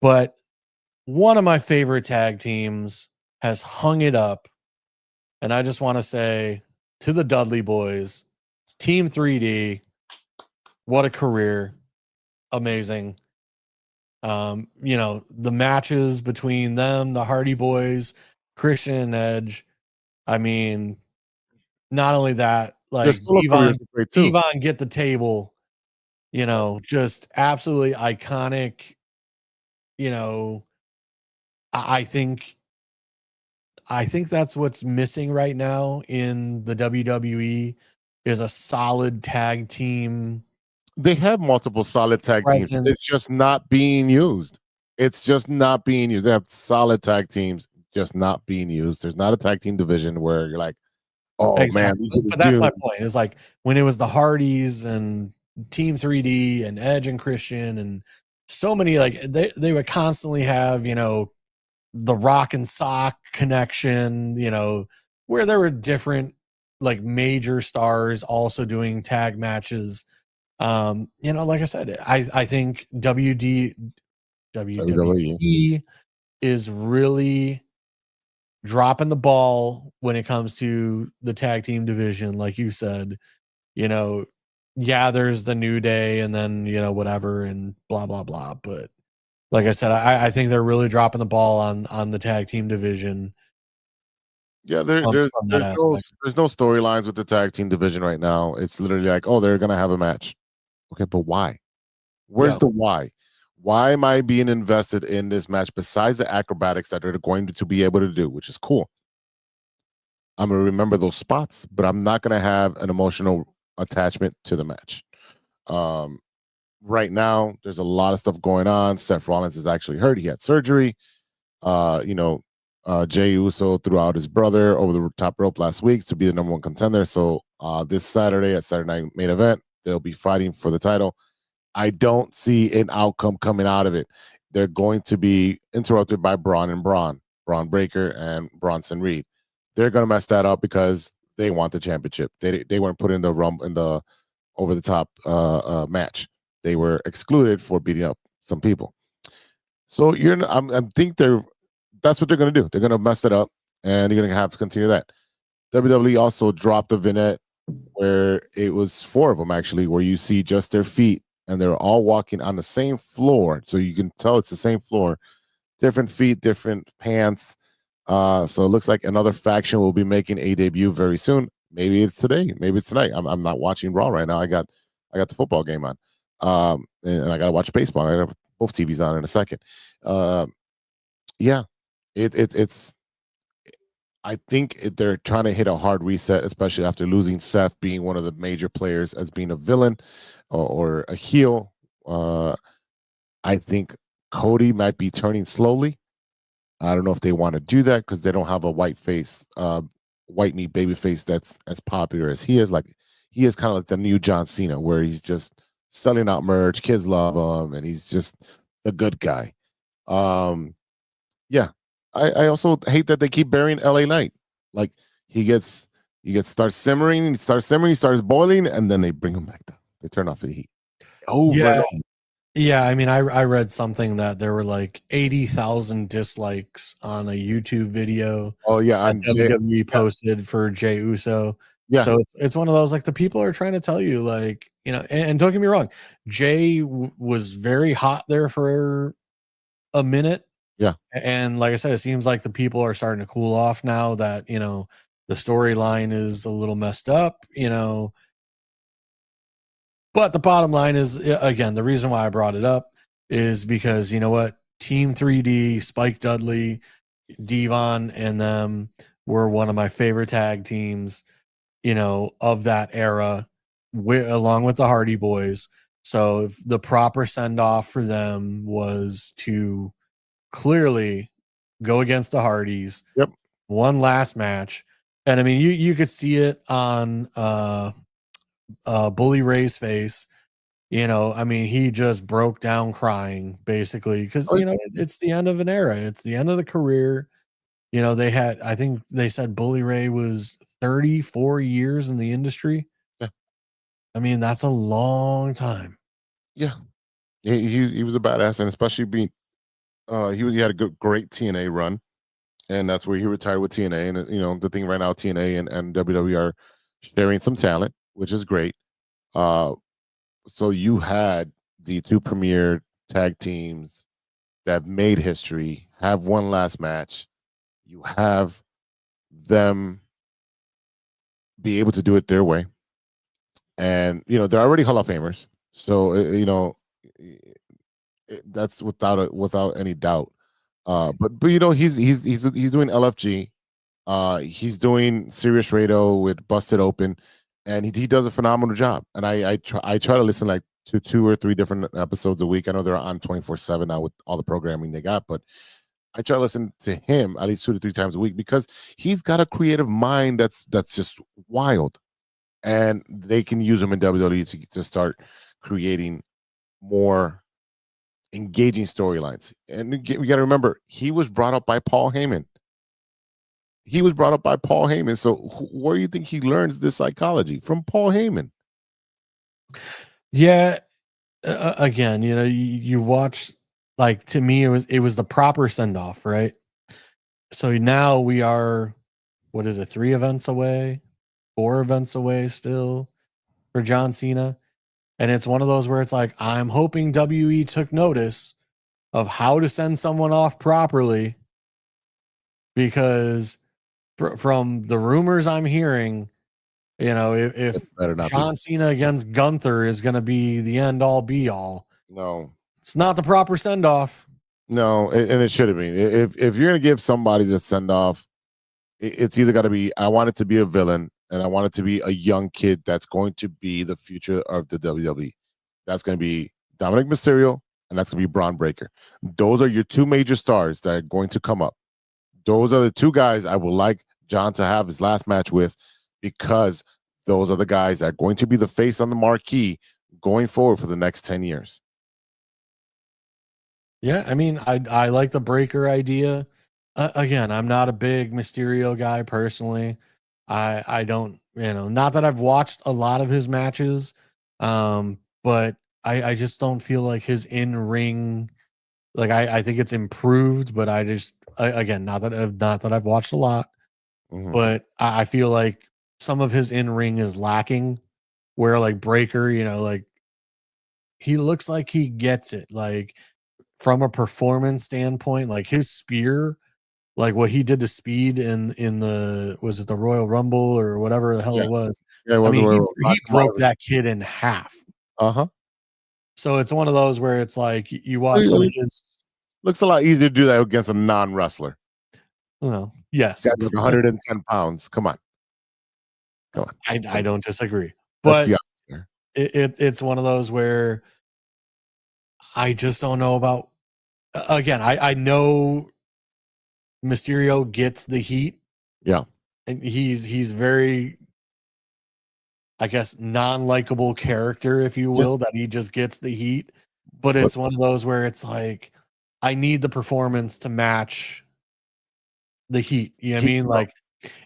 But one of my favorite tag teams has hung it up, and I just want to say to the Dudley Boys, Team 3D, what a career, amazing. The matches between them, the Hardy Boys, Christian and Edge. I mean, not only that, like Devon get the table, just absolutely iconic. I think that's what's missing right now in the WWE is a solid tag team. They have multiple solid tag teams. It's just not being used. They have solid tag teams, just not being used. There's not a tag team division where you're like, oh exactly. Man. But that's my point. It's like when it was the Hardys and Team 3D and Edge and Christian and so many, like they would constantly have, the Rock and Sock connection, where there were different like major stars also doing tag matches. Like I said, I think WWE is really dropping the ball when it comes to the tag team division. Like you said, there's the New Day and then, whatever and blah, blah, blah. But like I said, I think they're really dropping the ball on the tag team division. Yeah, there's no storylines with the tag team division right now. It's literally like, oh, they're going to have a match. Okay, but why? Where's the why? Why am I being invested in this match besides the acrobatics that they're going to be able to do, which is cool? I'm going to remember those spots, but I'm not going to have an emotional attachment to the match. Right now, there's a lot of stuff going on. Seth Rollins is actually hurt. He had surgery. Jey Uso threw out his brother over the top rope last week to be the number one contender. So this Saturday at Saturday Night Main Event, they'll be fighting for the title. I don't see an outcome coming out of it. They're going to be interrupted by Braun Breaker and Bronson Reed. They're going to mess that up because they want the championship. They weren't put in the over the top match. They were excluded for beating up some people. So I think that's what they're going to do. They're going to mess it up, and you're going to have to continue that. WWE also dropped a vignette where it was 4 of them actually, where you see just their feet, and they're all walking on the same floor, so you can tell it's the same floor, different feet, different pants. So it looks like another faction will be making a debut very soon. Maybe it's today, maybe it's tonight. I'm not watching Raw right now. I got the football game on, and I got to watch baseball. I have both TVs on in a second. It's. I think they're trying to hit a hard reset, especially after losing Seth being one of the major players as being a villain or a heel. I think Cody might be turning slowly. I don't know if they want to do that because they don't have a white meat baby face that's as popular as he is. Like he is kind of like the new John Cena, where he's just selling out merch, kids love him, and he's just a good guy. Yeah. I also hate that they keep burying LA Knight. Like he starts simmering, he starts boiling, and then they bring him back down. They turn off the heat. Yeah, I mean, I read something that there were like 80,000 dislikes on a YouTube video. Oh yeah, that WWE posted for Jey Uso. Yeah. So it's one of those, like, the people are trying to tell you, like, you know, and don't get me wrong, Jey was very hot there for a minute. Yeah. And like I said, it seems like the people are starting to cool off now that, you know, the storyline is a little messed up, you know. But the bottom line is, again, the reason why I brought it up is because, you know what, Team 3D, Spike Dudley, Devon, and them were one of my favorite tag teams, you know, of that era, along with the Hardy Boys. So the proper send-off for them was to clearly go against the Hardys. Yep. One last match. And I mean, you could see it on Bully Ray's face. You know, I mean, he just broke down crying basically because, you know, it's the end of an era. It's the end of the career. You know, I think they said Bully Ray was 34 years in the industry. Yeah. I mean, that's a long time. Yeah. He was a badass, and especially being he had a great TNA run, and that's where he retired with TNA. And you know, the thing right now, TNA and WWE are sharing some talent, which is great. So you had the two premier tag teams that made history have one last match. You have them be able to do it their way, and you know they're already Hall of Famers. So you know that's without any doubt. But you know he's doing LFG. He's doing Serious Radio with Busted Open, and he does a phenomenal job. And I try to listen like to 2 or 3 different episodes a week. I know they're on 24/7 now with all the programming they got, but I try to listen to him at least 2 to 3 times a week because he's got a creative mind that's just wild, and they can use him in WWE to start creating more engaging storylines. And we got to remember, he was brought up by Paul Heyman. So where do you think he learns this psychology? From Paul Heyman. Yeah. Again, you know, you watch, like, to me, it was the proper send off, right? So now we are, what is it, 3 events away, 4 events away still for John Cena. And it's one of those where it's like, I'm hoping WE took notice of how to send someone off properly, because from the rumors I'm hearing, you know, if John Cena against Gunther is going to be the end all be all, no, it's not the proper send off. No, and it should have been. If you're going to give somebody the send off, it's either got to be, I want it to be a villain, and I want it to be a young kid that's going to be the future of the WWE. That's going to be Dominic Mysterio, and that's going to be Braun Breaker. Those are your 2 major stars that are going to come up. Those are the 2 guys I would like John to have his last match with, because those are the guys that are going to be the face on the marquee going forward for the next 10 years. Yeah, I mean, I like the Breaker idea. Again, I'm not a big Mysterio guy personally. I don't, you know, not that I've watched a lot of his matches, but I just don't feel like his in-ring, like I think it's improved, but again, not that I've watched a lot, but I feel like some of his in-ring is lacking, where like Breaker, you know, like he looks like he gets it, like from a performance standpoint, like his spear, like what he did to Speed in the, was it the Royal Rumble or whatever the hell it was? Yeah, I mean, he broke that kid in half. So it's one of those where it's like you watch some of his. Looks a lot easier to do that against a non-wrestler. Well, yes, Guy's like 110 pounds. Come on. I don't disagree, Let's but be honest there. it's one of those where I just don't know about. Again, I know Mysterio gets the heat. Yeah. And he's very, I guess, non-likable character, if you will, that he just gets the heat. But it's one of those where it's like, I need the performance to match the heat. You know what I mean? Like,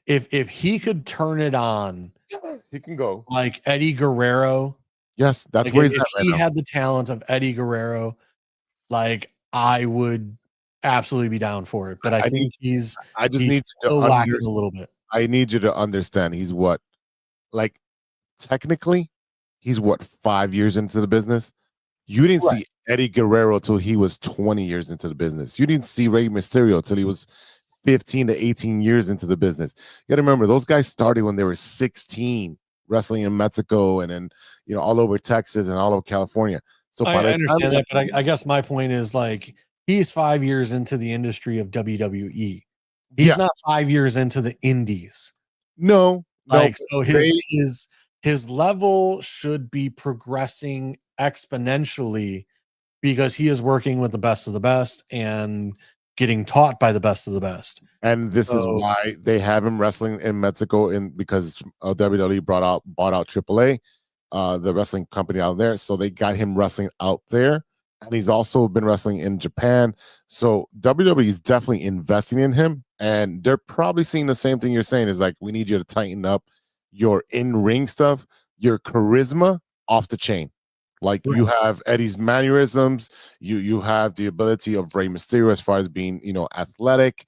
if he could turn it on, he can go. like Eddie Guerrero. Yes, that's Like, where he's if at right he now. had the talent of Eddie Guerrero, like, I would absolutely be down for it. But I think he's still lacking a little bit. I need you to understand he's what, like, technically, he's what, 5 years into the business? You didn't see Eddie Guerrero till he was 20 years into the business. You didn't see Rey Mysterio till he was 15 to 18 years into the business. You got to remember, those guys started when they were 16, wrestling in Mexico and then, all over Texas and all over California. So I understand that, but I guess my point is, like, he's 5 years into the industry of WWE. He's not 5 years into the indies. No, like, so his level should be progressing exponentially because he is working with the best of the best and getting taught by the best of the best. And this is why they have him wrestling in Mexico, because WWE bought out AAA, the wrestling company out there. So they got him wrestling out there. And he's also been wrestling in Japan. So WWE is definitely investing in him. And they're probably seeing the same thing you're saying, is like, we need you to tighten up your in-ring stuff, your charisma off the chain. Like, you have Eddie's mannerisms, you have the ability of Rey Mysterio as far as being, athletic,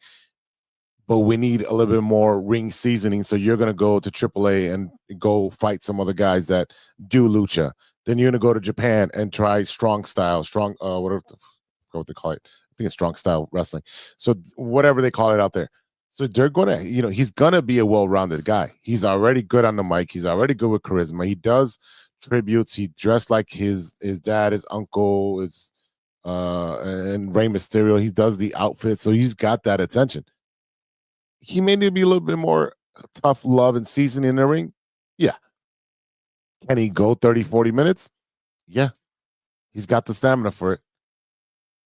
but we need a little bit more ring seasoning. So you're gonna go to AAA and go fight some other guys that do lucha. Then you're gonna go to Japan and try strong style, what they call it. I think it's strong style wrestling. So whatever they call it out there. So they're gonna, he's gonna be a well-rounded guy. He's already good on the mic. He's already good with charisma. He does tributes. He dressed like his dad, his uncle, and Rey Mysterio. He does the outfit, so he's got that attention. He may need to be a little bit more tough love and seasoning in the ring. Yeah. Can he go 30, 40 minutes? Yeah. He's got the stamina for it.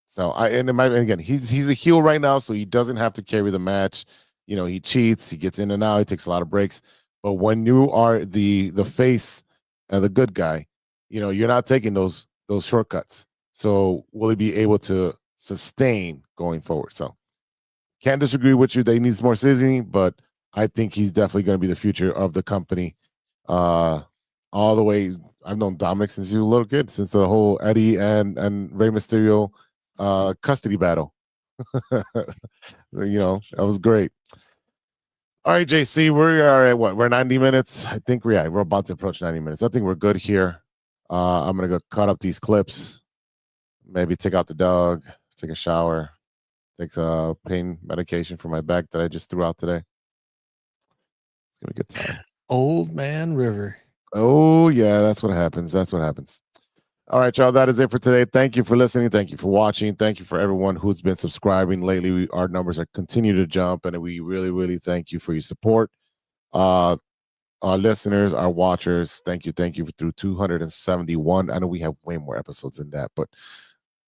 So again, he's a heel right now, so he doesn't have to carry the match. He cheats, he gets in and out, he takes a lot of breaks. But when you are the face and the good guy, you're not taking those shortcuts. So will he be able to sustain going forward? So can't disagree with you. They need more seasoning, but I think he's definitely going to be the future of the company. All the way, I've known Dominic since he was a little kid, since the whole Eddie and Rey Mysterio custody battle. That was great. All right, JC, we are at what? We're 90 minutes. I think we're about to approach 90 minutes. I think we're good here. I'm gonna go cut up these clips, maybe take out the dog, take a shower, take pain medication for my back that I just threw out today. It's gonna be a good time. Old Man River. Oh yeah, that's what happens. That's what happens. All right, y'all. That is it for today. Thank you for listening. Thank you for watching. Thank you for everyone who's been subscribing lately. Our numbers are continue to jump, and we really, really thank you for your support. Our listeners, our watchers, thank you through 271. I know we have way more episodes than that, but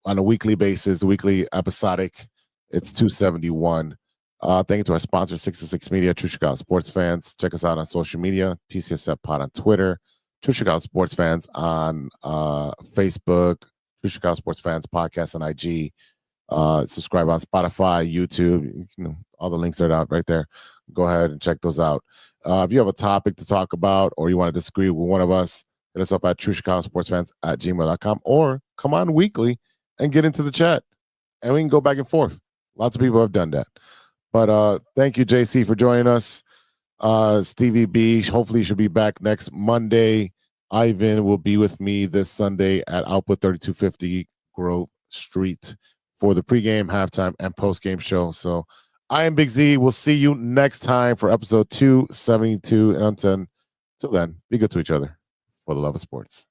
on a weekly basis, the weekly episodic, it's 271. Thank you to our sponsor, 606 Media, True Chicago Sports Fans. Check us out on social media, TCSF Pod on Twitter, True Chicago Sports Fans on Facebook, True Chicago Sports Fans Podcast on IG. Subscribe on Spotify, YouTube. All the links are out right there. Go ahead and check those out. If you have a topic to talk about or you want to disagree with one of us, hit us up at truechicagosportsfans@gmail.com or come on weekly and get into the chat and we can go back and forth. Lots of people have done that. But thank you, JC, for joining us. Stevie B, hopefully you should be back next Monday. Ivan will be with me this Sunday at Output 3250 Grove Street for the pregame, halftime, and postgame show. So I am Big Z. We'll see you next time for episode 272. And until then, be good to each other for the love of sports.